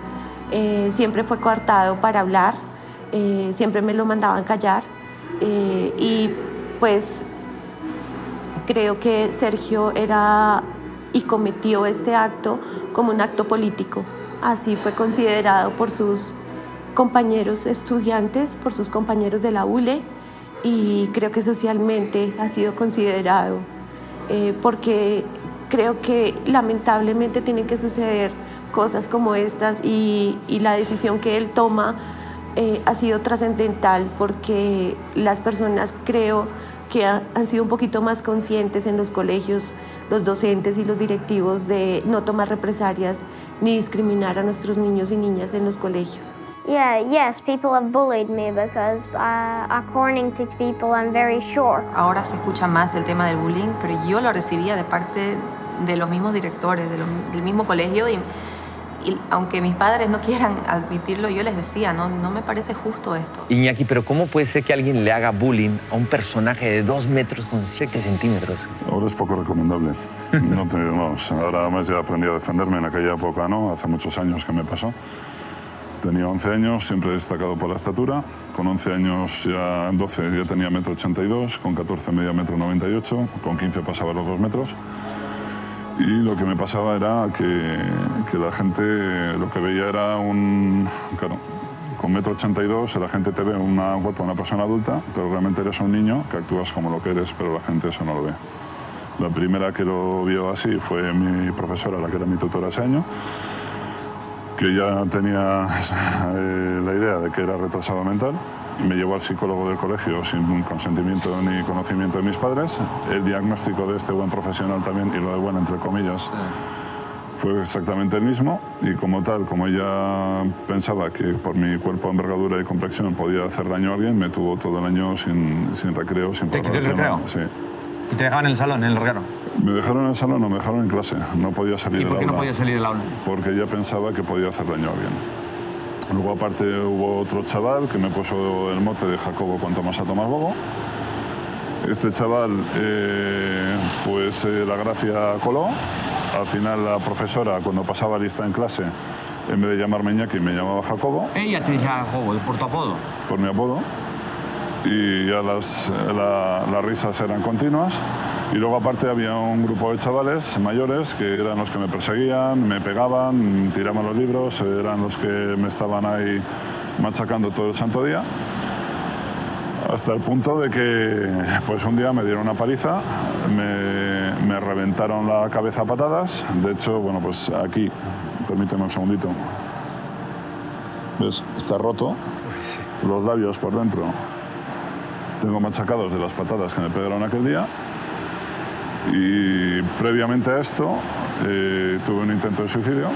Siempre fue coartado para hablar, siempre me lo mandaban callar y pues creo que Sergio era y cometió este acto como un acto político. Así fue considerado por sus compañeros estudiantes, por sus compañeros de la ULE, y creo que socialmente ha sido considerado porque creo que lamentablemente tienen que suceder cosas como estas y la decisión que él toma ha sido trascendental porque las personas creo que han sido un poquito más conscientes en los colegios, los docentes y los directivos de no tomar represalias ni discriminar a nuestros niños y niñas en los colegios. Yes, people have bullied me because according to people I'm very short. Ahora se escucha más el tema del bullying, pero yo lo recibía de parte de los mismos directores, del mismo colegio y aunque mis padres no quieran admitirlo, yo les decía, no me parece justo esto. Iñaki, pero ¿cómo puede ser que alguien le haga bullying a un personaje de 2 metros con 7 centímetros? Ahora es poco recomendable. Ahora más ya aprendí a defenderme, en aquella época no, hace muchos años que me pasó. Tenía 11 años, siempre he destacado por la estatura. Con 11 años, ya 12 ya tenía 1,82 m, con 14 medía 1,98 m, con 15 pasaba los 2 metros. Y lo que me pasaba era que la gente lo que veía era claro, con 1,82 m la gente te ve un cuerpo de una persona adulta, pero realmente eres un niño que actúas como lo que eres, pero la gente eso no lo ve. La primera que lo vio así fue mi profesora, la que era mi tutora ese año, que ya tenía la idea de que era retrasado mental. Me llevó al psicólogo del colegio sin consentimiento ni conocimiento de mis padres. El diagnóstico de este buen profesional también, y lo de bueno entre comillas, fue exactamente el mismo. Y como tal, como ella pensaba que por mi cuerpo, envergadura y complexión podía hacer daño a alguien, me tuvo todo el año sin recreo, sin preparación. ¿Te recreo? Sí. ¿Y te dejaban en el salón, en el recreo? Me dejaron en el salón, no me dejaron en clase. No podía salir del aula. ¿Y por qué no podía salir del aula? Porque ya pensaba que podía hacer daño a alguien. Luego, aparte, hubo otro chaval que me puso el mote de Jacobo cuanto más a Tomás Bobo. Este chaval, la gracia coló. Al final, la profesora, cuando pasaba lista en clase, en vez de llamarme Iñaki, me llamaba Jacobo. Ella te decía Jacobo, ¿por tu apodo? Por mi apodo. Y ya las risas eran continuas. Y luego, aparte, había un grupo de chavales mayores que eran los que me perseguían, me pegaban, tiraban los libros, eran los que me estaban ahí machacando todo el santo día. Hasta el punto de que pues un día me dieron una paliza, me reventaron la cabeza a patadas. De hecho, bueno, pues aquí, permíteme un segundito. ¿Ves? Está roto, los labios por dentro. Tengo machacados de las patadas que me pegaron aquel día. Y previamente a esto tuve un intento de suicidio.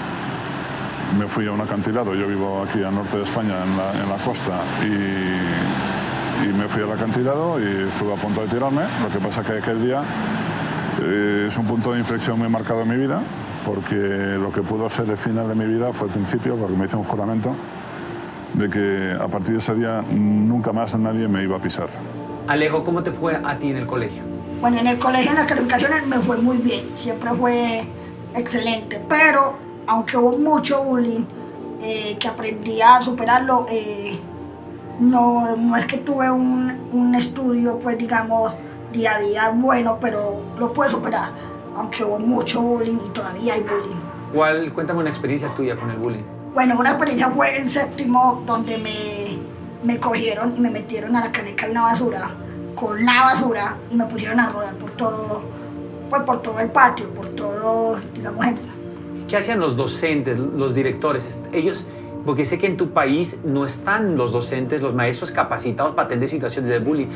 Me fui a un acantilado, yo vivo aquí al norte de España, en la costa, y me fui al acantilado y estuve a punto de tirarme. Lo que pasa que aquel día es un punto de inflexión muy marcado en mi vida, porque lo que pudo ser el final de mi vida fue el principio, porque me hice un juramento de que a partir de ese día nunca más nadie me iba a pisar. Alejo, ¿cómo te fue a ti en el colegio? Bueno, en el colegio, en las calificaciones me fue muy bien, siempre fue excelente, pero aunque hubo mucho bullying, que aprendí a superarlo, no es que tuve un estudio, pues digamos, día a día bueno, pero lo pude superar, aunque hubo mucho bullying y todavía hay bullying. Cuéntame una experiencia tuya con el bullying. Bueno, una experiencia fue en séptimo, donde me cogieron y me metieron a la caneca de una basura, con la basura, y me pusieron a rodar por todo el patio, por todo, digamos. ¿Qué hacían los docentes, los directores? Ellos, porque sé que en tu país no están los docentes, los maestros capacitados para atender situaciones de bullying.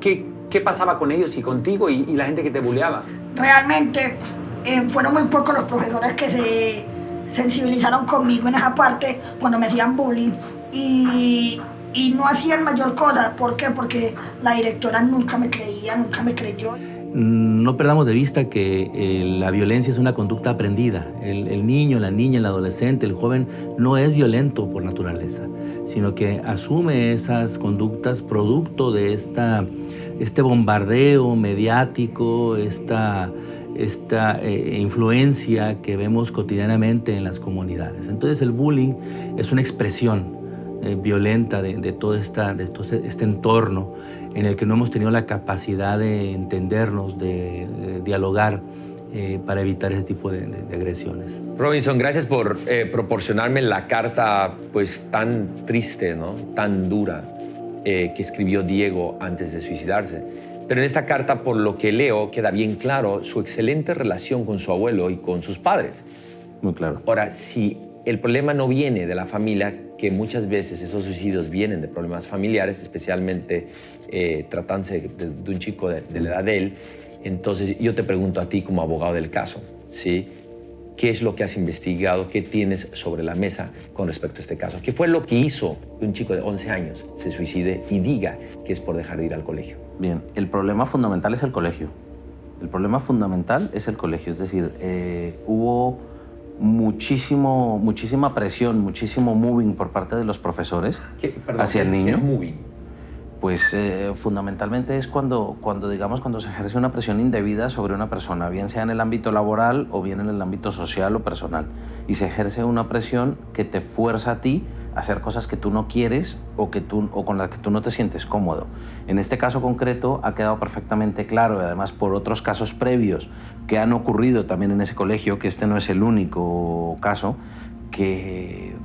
¿Qué pasaba con ellos y contigo y la gente que te bulleaba? Realmente fueron muy pocos los profesores que se sensibilizaron conmigo en esa parte cuando me hacían bullying, y no hacían mayor cosa. ¿Por qué? Porque la directora nunca me creía, nunca me creyó. No perdamos de vista que la violencia es una conducta aprendida. El niño, la niña, el adolescente, el joven no es violento por naturaleza, sino que asume esas conductas producto de este bombardeo mediático, esta influencia que vemos cotidianamente en las comunidades. Entonces el bullying es una expresión violenta de todo este entorno en el que no hemos tenido la capacidad de entendernos, de dialogar para evitar ese tipo de agresiones. Robinson, gracias por proporcionarme la carta pues tan triste, ¿no? Tan dura que escribió Diego antes de suicidarse. Pero en esta carta, por lo que leo, queda bien claro su excelente relación con su abuelo y con sus padres. Muy claro. Ahora, si el problema no viene de la familia, que muchas veces esos suicidios vienen de problemas familiares, especialmente tratándose de un chico de la edad de él, entonces yo te pregunto a ti como abogado del caso, ¿sí? ¿Qué es lo que has investigado? ¿Qué tienes sobre la mesa con respecto a este caso? ¿Qué fue lo que hizo que un chico de 11 años se suicide y diga que es por dejar de ir al colegio? Bien, el problema fundamental es el colegio. El problema fundamental es el colegio, es decir, hubo muchísima presión, muchísimo moving por parte de los profesores hacia el niño. ¿Qué es moving? Pues fundamentalmente es cuando se ejerce una presión indebida sobre una persona, bien sea en el ámbito laboral o bien en el ámbito social o personal. Y se ejerce una presión que te fuerza a ti a hacer cosas que tú no quieres o con las que tú no te sientes cómodo. En este caso concreto ha quedado perfectamente claro, y además por otros casos previos que han ocurrido también en ese colegio, que este no es el único caso, que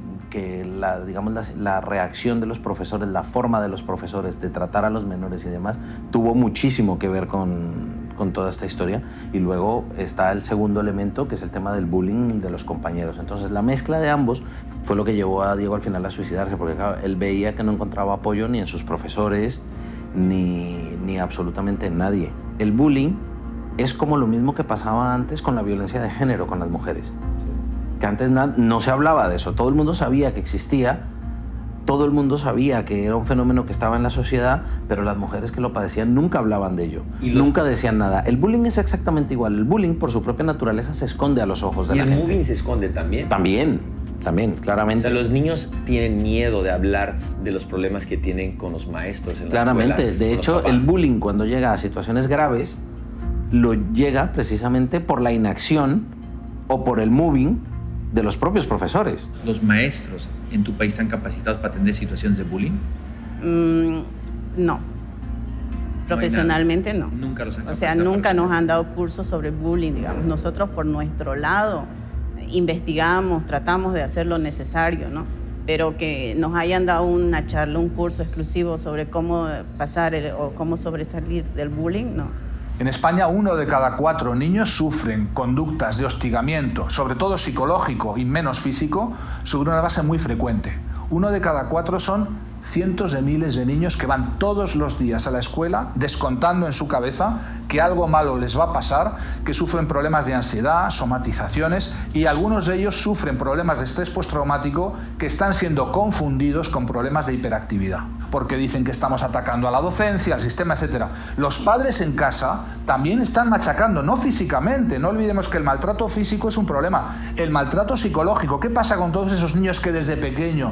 la reacción de los profesores, la forma de los profesores de tratar a los menores y demás, tuvo muchísimo que ver con toda esta historia. Y luego está el segundo elemento, que es el tema del bullying de los compañeros. Entonces la mezcla de ambos fue lo que llevó a Diego al final a suicidarse, porque claro, él veía que no encontraba apoyo ni en sus profesores, ni absolutamente en nadie. El bullying es como lo mismo que pasaba antes con la violencia de género con las mujeres. Que antes no se hablaba de eso, todo el mundo sabía que existía, todo el mundo sabía que era un fenómeno que estaba en la sociedad, pero las mujeres que lo padecían nunca hablaban de ello, nunca decían nada. El bullying es exactamente igual. El bullying, por su propia naturaleza, se esconde a los ojos de la gente. ¿Y el mobbing se esconde también? También, claramente. O sea, los niños tienen miedo de hablar de los problemas que tienen con los maestros en la Claramente. escuela. De hecho, el bullying, cuando llega a situaciones graves, lo llega precisamente por la inacción o por el moving de los propios profesores. ¿Los maestros en tu país están capacitados para atender situaciones de bullying? No. Profesionalmente no. Nunca los han O sea, nunca nos han dado cursos sobre bullying, digamos. Nosotros por nuestro lado investigamos, tratamos de hacer lo necesario, ¿no? Pero que nos hayan dado una charla, un curso exclusivo sobre cómo pasar o cómo sobresalir del bullying, no. En España, 1 de cada 4 niños sufren conductas de hostigamiento, sobre todo psicológico y menos físico, sobre una base muy frecuente. 1 de cada 4 son cientos de miles de niños que van todos los días a la escuela descontando en su cabeza que algo malo les va a pasar, que sufren problemas de ansiedad, somatizaciones, y algunos de ellos sufren problemas de estrés postraumático que están siendo confundidos con problemas de hiperactividad, porque dicen que estamos atacando a la docencia, al sistema, etc. Los padres en casa también están machacando, no físicamente, no olvidemos que el maltrato físico es un problema, el maltrato psicológico. ¿Qué pasa con todos esos niños que desde pequeño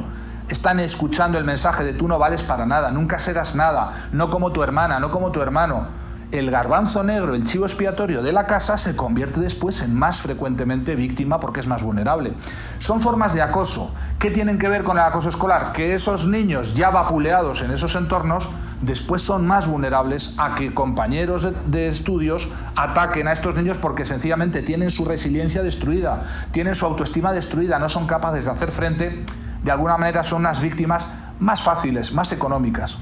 están escuchando el mensaje de tú no vales para nada, nunca serás nada, no como tu hermana, no como tu hermano? El garbanzo negro, el chivo expiatorio de la casa, se convierte después en más frecuentemente víctima porque es más vulnerable. Son formas de acoso. ¿Qué tienen que ver con el acoso escolar? Que esos niños ya vapuleados en esos entornos después son más vulnerables a que compañeros de estudios ataquen a estos niños porque sencillamente tienen su resiliencia destruida, tienen su autoestima destruida, no son capaces de hacer frente. De alguna manera son unas víctimas más fáciles, más económicas.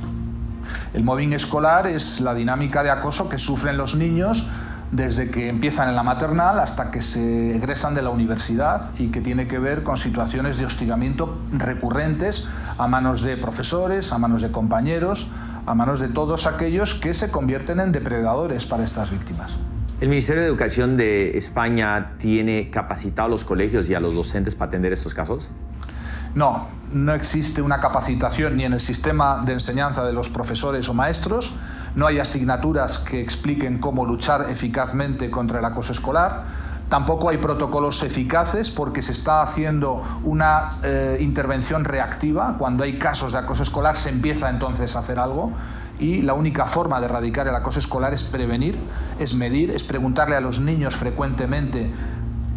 El mobbing escolar es la dinámica de acoso que sufren los niños desde que empiezan en la maternal hasta que se egresan de la universidad y que tiene que ver con situaciones de hostigamiento recurrentes a manos de profesores, a manos de compañeros, a manos de todos aquellos que se convierten en depredadores para estas víctimas. ¿El Ministerio de Educación de España tiene capacitado a los colegios y a los docentes para atender estos casos? No, no existe una capacitación ni en el sistema de enseñanza de los profesores o maestros, no hay asignaturas que expliquen cómo luchar eficazmente contra el acoso escolar, tampoco hay protocolos eficaces porque se está haciendo una intervención reactiva. Cuando hay casos de acoso escolar se empieza entonces a hacer algo y la única forma de erradicar el acoso escolar es prevenir, es medir, es preguntarle a los niños frecuentemente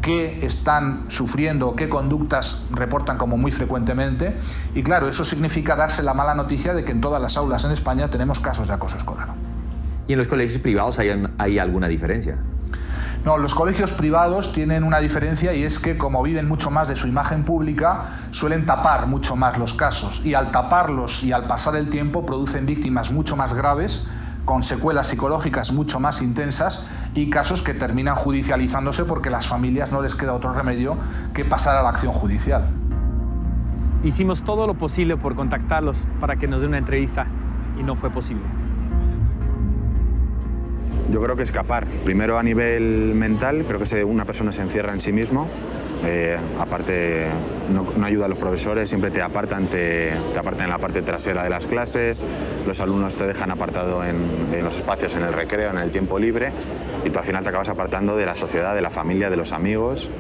qué están sufriendo, qué conductas reportan como muy frecuentemente. Y claro, eso significa darse la mala noticia de que en todas las aulas en España tenemos casos de acoso escolar. ¿Y en los colegios privados hay alguna diferencia? No, los colegios privados tienen una diferencia y es que como viven mucho más de su imagen pública, suelen tapar mucho más los casos y al taparlos y al pasar el tiempo producen víctimas mucho más graves, con secuelas psicológicas mucho más intensas y casos que terminan judicializándose porque a las familias no les queda otro remedio que pasar a la acción judicial. Hicimos todo lo posible por contactarlos para que nos den una entrevista y no fue posible. Yo creo que escapar. Primero a nivel mental, creo que una persona se encierra en sí mismo. Aparte, no ayuda a los profesores, siempre te apartan en la parte trasera de las clases, los alumnos te dejan apartado en los espacios, en el recreo, en el tiempo libre, y tú al final te acabas apartando de la sociedad, de la familia, de los amigos,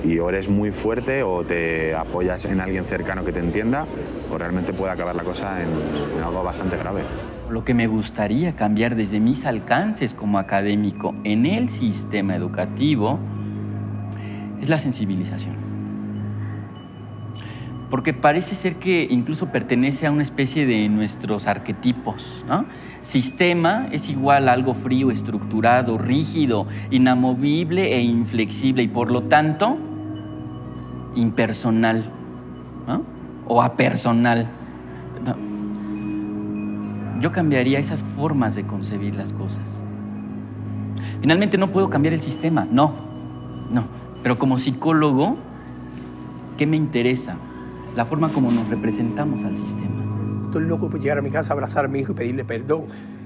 y o eres muy fuerte o te apoyas en alguien cercano que te entienda, o realmente puede acabar la cosa en algo bastante grave. Lo que me gustaría cambiar desde mis alcances como académico en el sistema educativo es la sensibilización. Porque parece ser que incluso pertenece a una especie de nuestros arquetipos, ¿no? Sistema es igual a algo frío, estructurado, rígido, inamovible e inflexible y por lo tanto impersonal, ¿no? O apersonal. Yo cambiaría esas formas de concebir las cosas. Finalmente no puedo cambiar el sistema, no. Pero como psicólogo, ¿qué me interesa? La forma como nos representamos al sistema. Estoy loco por llegar a mi casa, abrazar a mi hijo y pedirle perdón,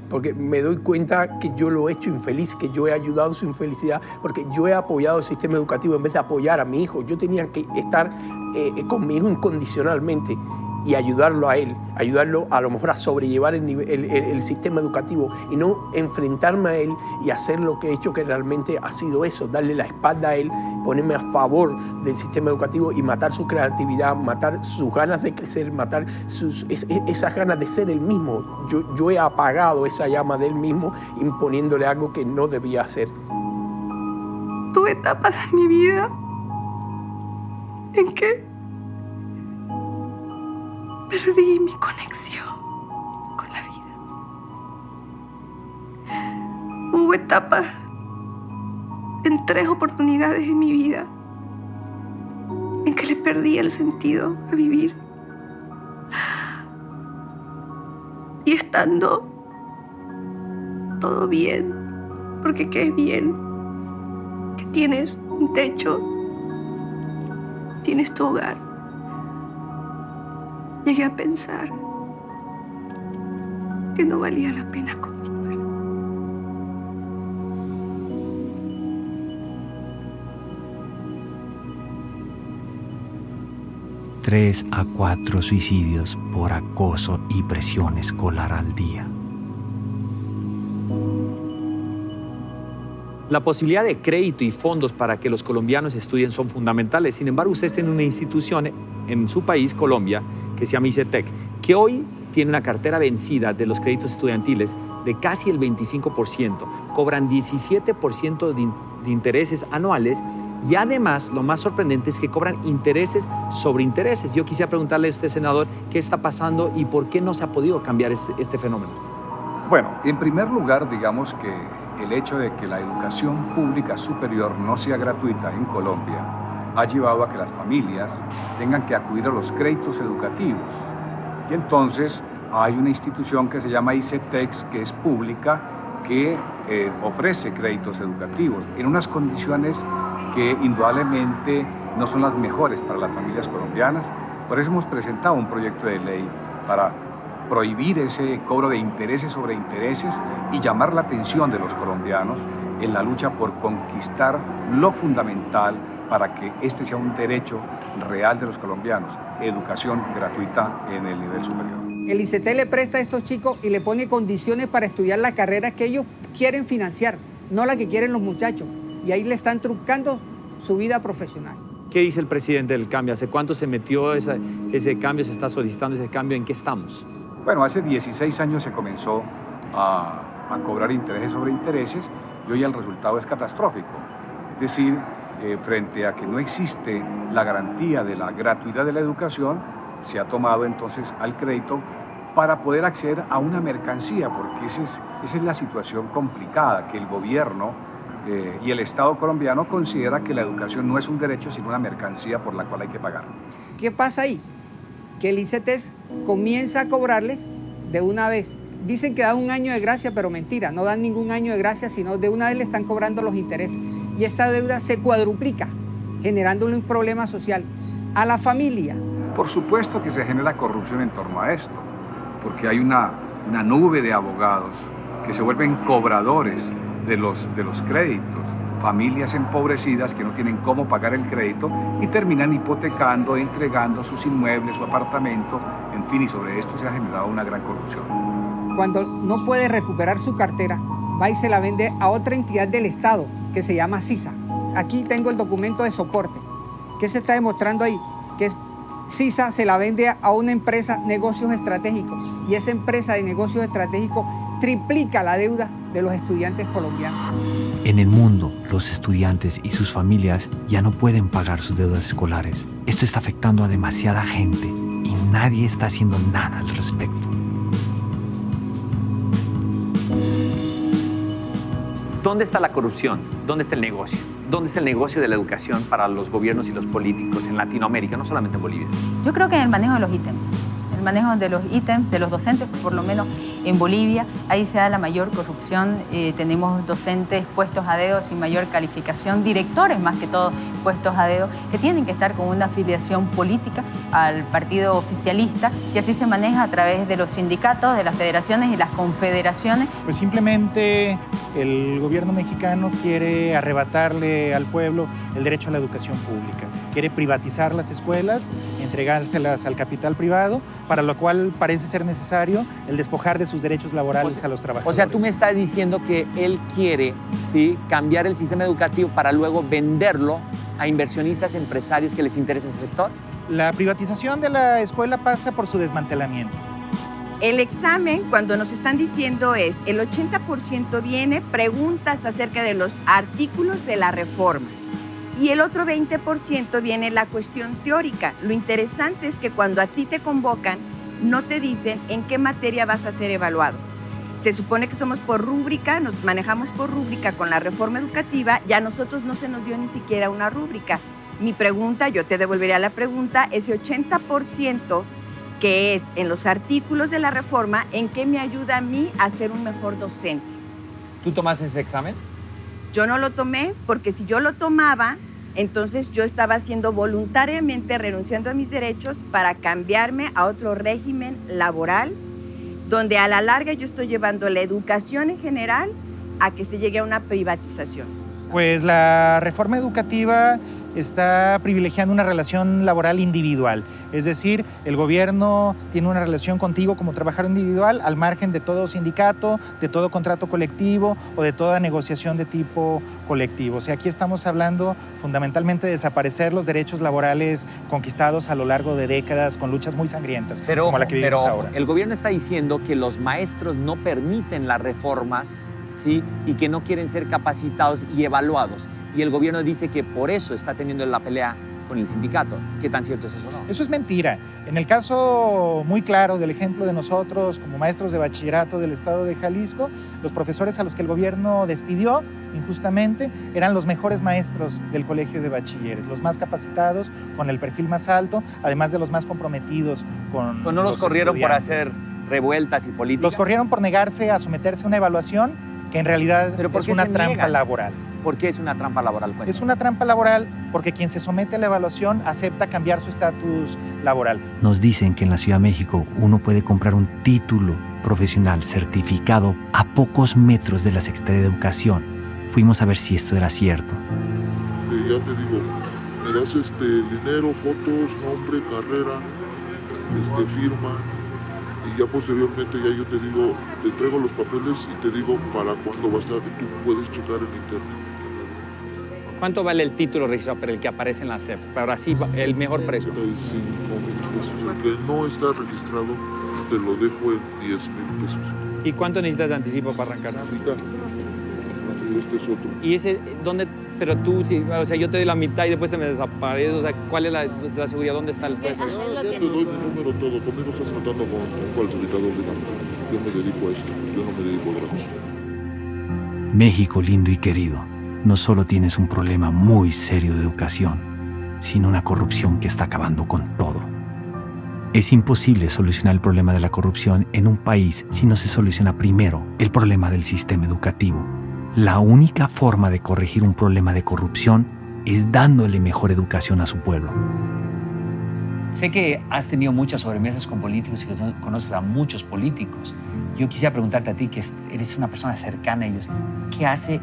porque me doy cuenta que yo lo he hecho infeliz, que yo he ayudado su infelicidad, porque yo he apoyado el sistema educativo en vez de apoyar a mi hijo. Yo tenía que estar con mi hijo incondicionalmente y ayudarlo a él, ayudarlo a lo mejor a sobrellevar el sistema educativo y no enfrentarme a él y hacer lo que he hecho, que realmente ha sido eso, darle la espalda a él, ponerme a favor del sistema educativo y matar su creatividad, matar sus ganas de crecer, matar esas ganas de ser él mismo. Yo he apagado esa llama de él mismo imponiéndole algo que no debía hacer. Tuve etapas en mi vida en que perdí mi conexión con la vida. Hubo etapas en 3 oportunidades en mi vida en que le perdí el sentido a vivir. Y estando todo bien, porque ¿qué es bien? Que tienes un techo, tienes tu hogar. Llegué a pensar que no valía la pena continuar. 3 a 4 suicidios por acoso y presión escolar al día. La posibilidad de crédito y fondos para que los colombianos estudien son fundamentales. Sin embargo, ustedes tienen una institución en su país, Colombia, que se llama ICETEC, que hoy tiene una cartera vencida de los créditos estudiantiles de casi el 25%. Cobran 17% de intereses anuales y además, lo más sorprendente es que cobran intereses sobre intereses. Yo quisiera preguntarle a usted, senador, qué está pasando y por qué no se ha podido cambiar este fenómeno. Bueno, en primer lugar, digamos que el hecho de que la educación pública superior no sea gratuita en Colombia ha llevado a que las familias tengan que acudir a los créditos educativos. Y entonces hay una institución que se llama ICETEX, que es pública, que ofrece créditos educativos en unas condiciones que indudablemente no son las mejores para las familias colombianas. Por eso hemos presentado un proyecto de ley para prohibir ese cobro de intereses sobre intereses y llamar la atención de los colombianos en la lucha por conquistar lo fundamental para que este sea un derecho real de los colombianos, educación gratuita en el nivel superior. El ICETEC le presta a estos chicos y le pone condiciones para estudiar la carrera que ellos quieren financiar, no la que quieren los muchachos. Y ahí le están truncando su vida profesional. ¿Qué dice el presidente del cambio? ¿Hace cuánto se metió ese cambio? ¿Se está solicitando ese cambio? ¿En qué estamos? Bueno, hace 16 años se comenzó a cobrar intereses sobre intereses y hoy el resultado es catastrófico. Es decir, frente a que no existe la garantía de la gratuidad de la educación, se ha tomado entonces al crédito para poder acceder a una mercancía, porque esa es la situación complicada, que el gobierno y el Estado colombiano considera que la educación no es un derecho, sino una mercancía por la cual hay que pagar. ¿Qué pasa ahí? Que el ICETEX comienza a cobrarles de una vez. Dicen que dan un año de gracia, pero mentira, no dan ningún año de gracia, sino de una vez le están cobrando los intereses. Y esta deuda se cuadruplica, generándole un problema social a la familia. Por supuesto que se genera corrupción en torno a esto, porque hay una nube de abogados que se vuelven cobradores de los créditos, familias empobrecidas que no tienen cómo pagar el crédito y terminan hipotecando, entregando sus inmuebles, su apartamento, en fin, y sobre esto se ha generado una gran corrupción. Cuando no puede recuperar su cartera, va y se la vende a otra entidad del Estado que se llama CISA. Aquí tengo el documento de soporte. ¿Qué se está demostrando ahí? Que CISA se la vende a una empresa negocios estratégicos y esa empresa de negocios estratégicos triplica la deuda de los estudiantes colombianos. En el mundo, los estudiantes y sus familias ya no pueden pagar sus deudas escolares. Esto está afectando a demasiada gente y nadie está haciendo nada al respecto. ¿Dónde está la corrupción? ¿Dónde está el negocio? ¿Dónde está el negocio de la educación para los gobiernos y los políticos en Latinoamérica, no solamente en Bolivia? Yo creo que en el manejo de los ítems. El manejo de los ítems, de los docentes, por lo menos en Bolivia, ahí se da la mayor corrupción. Tenemos docentes puestos a dedo sin mayor calificación, directores más que todo puestos a dedo, que tienen que estar con una afiliación política al partido oficialista y así se maneja a través de los sindicatos, de las federaciones y las confederaciones. Pues simplemente el gobierno mexicano quiere arrebatarle al pueblo el derecho a la educación pública. quiere privatizar las escuelas, entregárselas al capital privado, para lo cual parece ser necesario el despojar de sus derechos laborales a los trabajadores. O sea, tú me estás diciendo que él quiere, ¿sí?, cambiar el sistema educativo para luego venderlo a inversionistas, empresarios que les interesa ese sector. La privatización de la escuela pasa por su desmantelamiento. El examen, cuando nos están diciendo es, el 80% viene preguntas acerca de los artículos de la reforma y el otro 20% viene la cuestión teórica. Lo interesante es que cuando a ti te convocan, no te dicen en qué materia vas a ser evaluado. Se supone que somos por rúbrica, nos manejamos por rúbrica con la reforma educativa, y a nosotros no se nos dio ni siquiera una rúbrica. Mi pregunta, yo te devolvería la pregunta, ese 80% que es en los artículos de la reforma, ¿en qué me ayuda a mí a ser un mejor docente? ¿Tú tomaste ese examen? Yo no lo tomé porque si yo lo tomaba, entonces yo estaba haciendo voluntariamente, renunciando a mis derechos para cambiarme a otro régimen laboral, donde a la larga yo estoy llevando la educación en general a que se llegue a una privatización. Pues la reforma educativa está privilegiando una relación laboral individual. Es decir, el gobierno tiene una relación contigo como trabajador individual al margen de todo sindicato, de todo contrato colectivo o de toda negociación de tipo colectivo. O sea, aquí estamos hablando fundamentalmente de desaparecer los derechos laborales conquistados a lo largo de décadas con luchas muy sangrientas, como la que vivimos ahora. El gobierno está diciendo que los maestros no permiten las reformas, ¿sí?, y que no quieren ser capacitados y evaluados. Y el gobierno dice que por eso está teniendo la pelea con el sindicato. ¿Qué tan cierto es eso, no? Eso es mentira. En el caso muy claro del ejemplo de nosotros como maestros de bachillerato del estado de Jalisco, los profesores a los que el gobierno despidió injustamente eran los mejores maestros del colegio de bachilleres, los más capacitados, con el perfil más alto, además de los más comprometidos con ¿No los corrieron por hacer revueltas y política? Los corrieron por negarse a someterse a una evaluación que en realidad es una trampa laboral. ¿Por qué es una trampa laboral? Cuéntame. Es una trampa laboral porque quien se somete a la evaluación acepta cambiar su estatus laboral. Nos dicen que en la Ciudad de México uno puede comprar un título profesional certificado a pocos metros de la Secretaría de Educación. Fuimos a ver si esto era cierto. Ya te digo, me das dinero, fotos, nombre, carrera, firma, y ya posteriormente ya yo te digo, te entrego los papeles y te digo para cuándo va a estar, tú puedes checar en internet. ¿Cuánto vale el título registrado para el que aparece en la SEP? Para así el mejor precio. 35,000 pesos. El que no está registrado te lo dejo en 10,000 pesos. ¿Y cuánto necesitas de anticipo para arrancar? Mitad. Este es otro. ¿Y ese dónde? Pero tú, o sea, yo te doy la mitad y después te me desapareces. O sea, ¿cuál es la seguridad? ¿Dónde está el precio? Ya te doy mi número, todo. Conmigo estás tratando con un falsificador, digamos. Yo me dedico a esto. Yo no me dedico a otra cosa. México lindo y querido, no solo tienes un problema muy serio de educación, sino una corrupción que está acabando con todo. Es imposible solucionar el problema de la corrupción en un país si no se soluciona primero el problema del sistema educativo. La única forma de corregir un problema de corrupción es dándole mejor educación a su pueblo. Sé que has tenido muchas sobremesas con políticos y que tú conoces a muchos políticos. Yo quisiera preguntarte a ti, que eres una persona cercana a ellos, ¿qué hace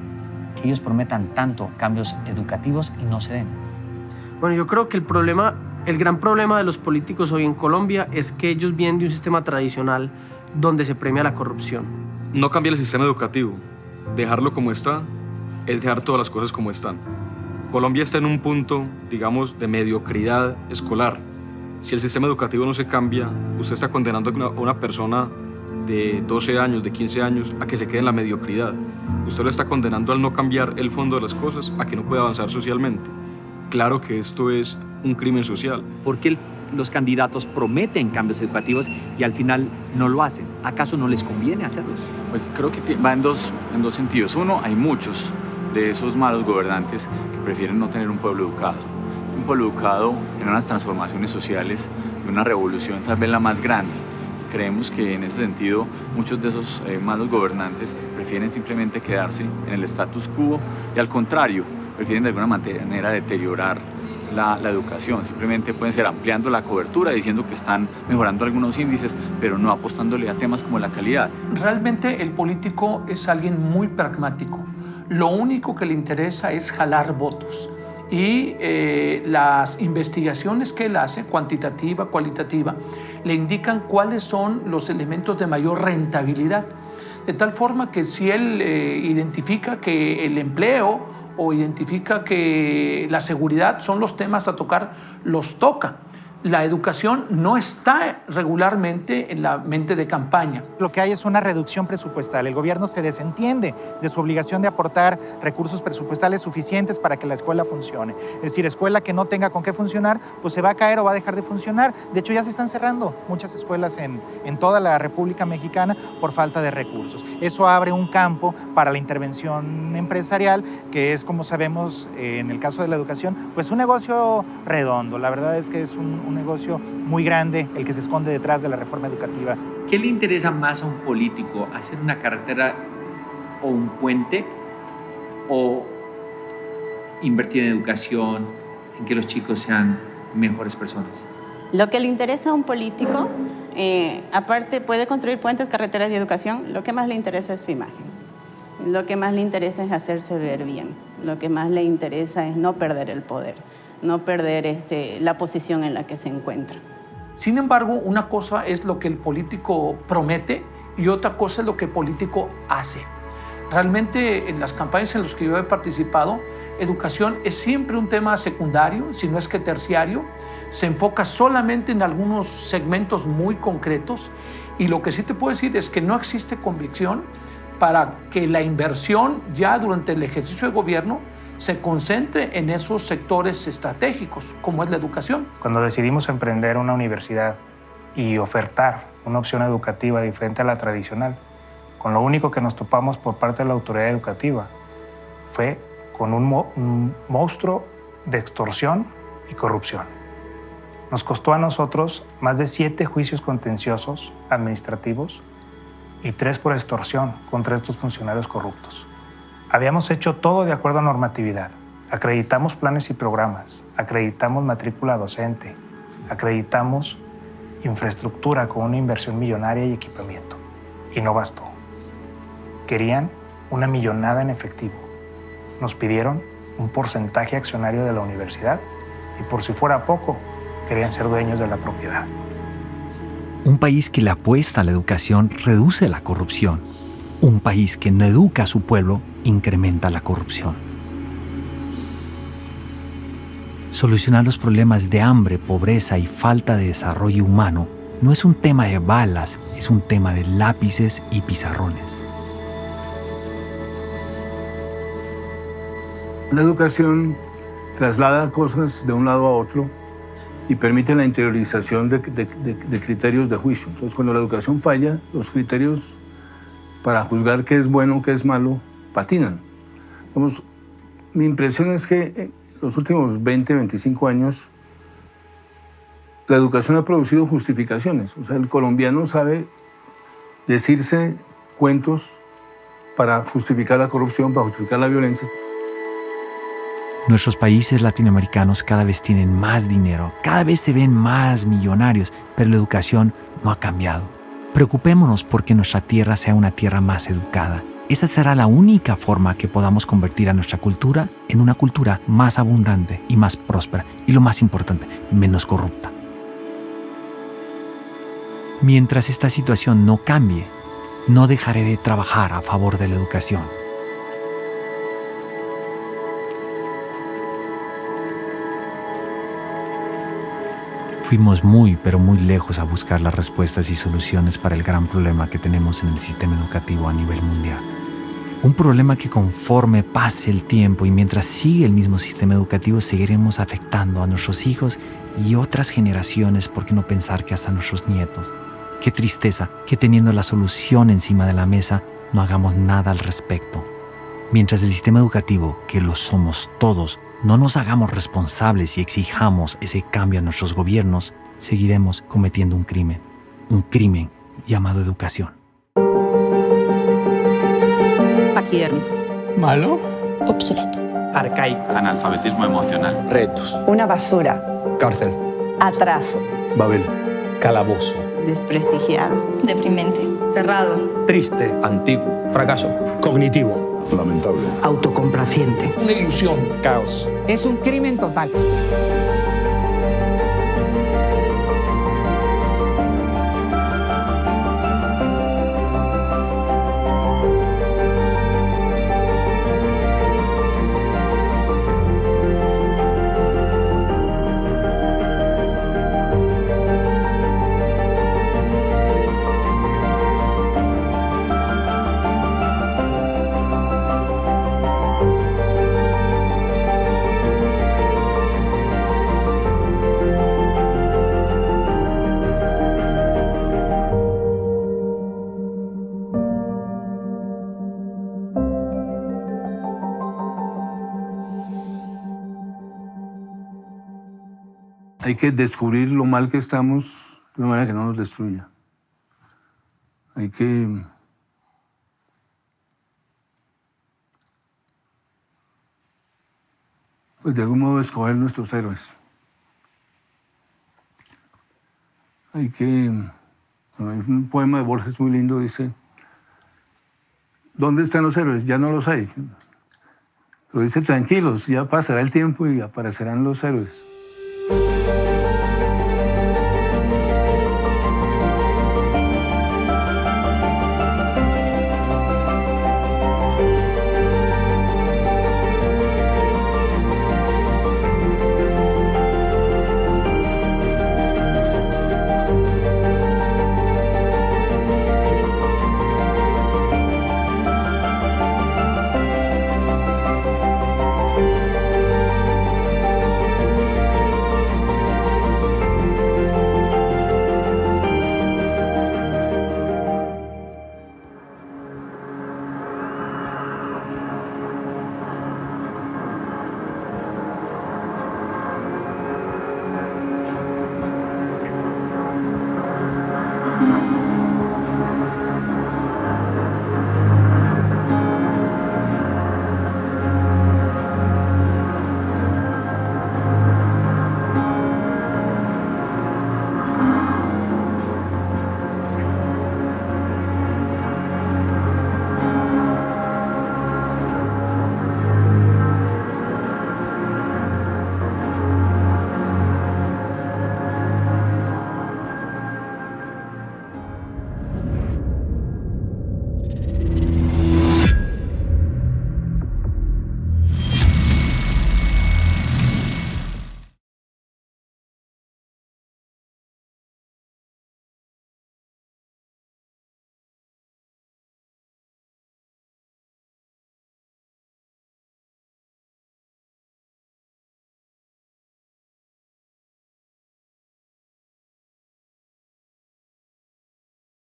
que ellos prometan tanto cambios educativos y no se den? Bueno, yo creo que el gran problema de los políticos hoy en Colombia es que ellos vienen de un sistema tradicional donde se premia la corrupción. No cambiar el sistema educativo, dejarlo como está, es dejar todas las cosas como están. Colombia está en un punto, digamos, de mediocridad escolar. Si el sistema educativo no se cambia, usted está condenando a una persona de 12 años, de 15 años, a que se quede en la mediocridad. Usted lo está condenando al no cambiar el fondo de las cosas, a que no pueda avanzar socialmente. Claro que esto es un crimen social. ¿Por qué los candidatos prometen cambios educativos y al final no lo hacen? ¿Acaso no les conviene hacerlos? Pues creo que va en dos sentidos. Uno, hay muchos de esos malos gobernantes que prefieren no tener un pueblo educado. Un pueblo educado en unas transformaciones sociales, en una revolución tal vez la más grande. Creemos que en ese sentido muchos de esos malos gobernantes prefieren simplemente quedarse en el status quo y al contrario, prefieren de alguna manera deteriorar la educación. Simplemente pueden ser ampliando la cobertura, diciendo que están mejorando algunos índices, pero no apostándole a temas como la calidad. Realmente el político es alguien muy pragmático. Lo único que le interesa es jalar votos. y las investigaciones que él hace, cuantitativa, cualitativa, le indican cuáles son los elementos de mayor rentabilidad. De tal forma que si él identifica que el empleo o identifica que la seguridad son los temas a tocar, los toca. La educación no está regularmente en la mente de campaña. Lo que hay es una reducción presupuestal. El gobierno se desentiende de su obligación de aportar recursos presupuestales suficientes para que la escuela funcione. Es decir, escuela que no tenga con qué funcionar, pues se va a caer o va a dejar de funcionar. De hecho, ya se están cerrando muchas escuelas en toda la República Mexicana por falta de recursos. Eso abre un campo para la intervención empresarial, que es, como sabemos, en el caso de la educación, pues un negocio redondo. La verdad es que es un negocio muy grande el que se esconde detrás de la reforma educativa. ¿Qué le interesa más a un político? ¿Hacer una carretera o un puente? ¿O invertir en educación, en que los chicos sean mejores personas? Lo que le interesa a un político, aparte puede construir puentes, carreteras y educación, lo que más le interesa es su imagen. Lo que más le interesa es hacerse ver bien. Lo que más le interesa es no perder el poder, no perder la posición en la que se encuentra. Sin embargo, una cosa es lo que el político promete y otra cosa es lo que el político hace. Realmente en las campañas en las que yo he participado, educación es siempre un tema secundario, si no es que terciario. Se enfoca solamente en algunos segmentos muy concretos y lo que sí te puedo decir es que no existe convicción para que la inversión ya durante el ejercicio de gobierno se concentre en esos sectores estratégicos, como es la educación. Cuando decidimos emprender una universidad y ofertar una opción educativa diferente a la tradicional, con lo único que nos topamos por parte de la autoridad educativa fue con un monstruo de extorsión y corrupción. Nos costó a nosotros más de 7 juicios contenciosos administrativos y 3 por extorsión contra estos funcionarios corruptos. Habíamos hecho todo de acuerdo a normatividad. Acreditamos planes y programas, acreditamos matrícula docente, acreditamos infraestructura con una inversión millonaria y equipamiento. Y no bastó. Querían una millonada en efectivo. Nos pidieron un porcentaje accionario de la universidad y por si fuera poco, querían ser dueños de la propiedad. Un país que le apuesta a la educación reduce la corrupción. Un país que no educa a su pueblo incrementa la corrupción. Solucionar los problemas de hambre, pobreza y falta de desarrollo humano no es un tema de balas, es un tema de lápices y pizarrones. La educación traslada cosas de un lado a otro y permite la interiorización de criterios de juicio. Entonces, cuando la educación falla, los criterios para juzgar qué es bueno, qué es malo, patinan. Vamos, mi impresión es que en los últimos 20, 25 años la educación ha producido justificaciones. O sea, el colombiano sabe decirse cuentos para justificar la corrupción, para justificar la violencia. Nuestros países latinoamericanos cada vez tienen más dinero, cada vez se ven más millonarios, pero la educación no ha cambiado. Preocupémonos porque nuestra tierra sea una tierra más educada. Esa será la única forma que podamos convertir a nuestra cultura en una cultura más abundante y más próspera y, lo más importante, menos corrupta. Mientras esta situación no cambie, no dejaré de trabajar a favor de la educación. Fuimos muy, pero muy lejos a buscar las respuestas y soluciones para el gran problema que tenemos en el sistema educativo a nivel mundial. Un problema que conforme pase el tiempo y mientras sigue el mismo sistema educativo seguiremos afectando a nuestros hijos y otras generaciones, por qué no pensar que hasta nuestros nietos. Qué tristeza que teniendo la solución encima de la mesa no hagamos nada al respecto. Mientras el sistema educativo, que lo somos todos, no nos hagamos responsables y exijamos ese cambio a nuestros gobiernos, seguiremos cometiendo un crimen llamado educación. Paquidérmico. Malo. Obsoleto. Arcaico. Analfabetismo emocional. Retos. Una basura. Cárcel. Atraso. Babel. Calabozo. desprestigiado, deprimente, cerrado, triste, antiguo, fracaso, cognitivo, lamentable, autocomplaciente, una ilusión, caos. Es un crimen total. Hay que descubrir lo mal que estamos de una manera que no nos destruya. Hay que pues de algún modo escoger nuestros héroes. Hay un poema de Borges muy lindo, dice: ¿dónde están los héroes? Ya no los hay. Pero dice: tranquilos, ya pasará el tiempo y aparecerán los héroes.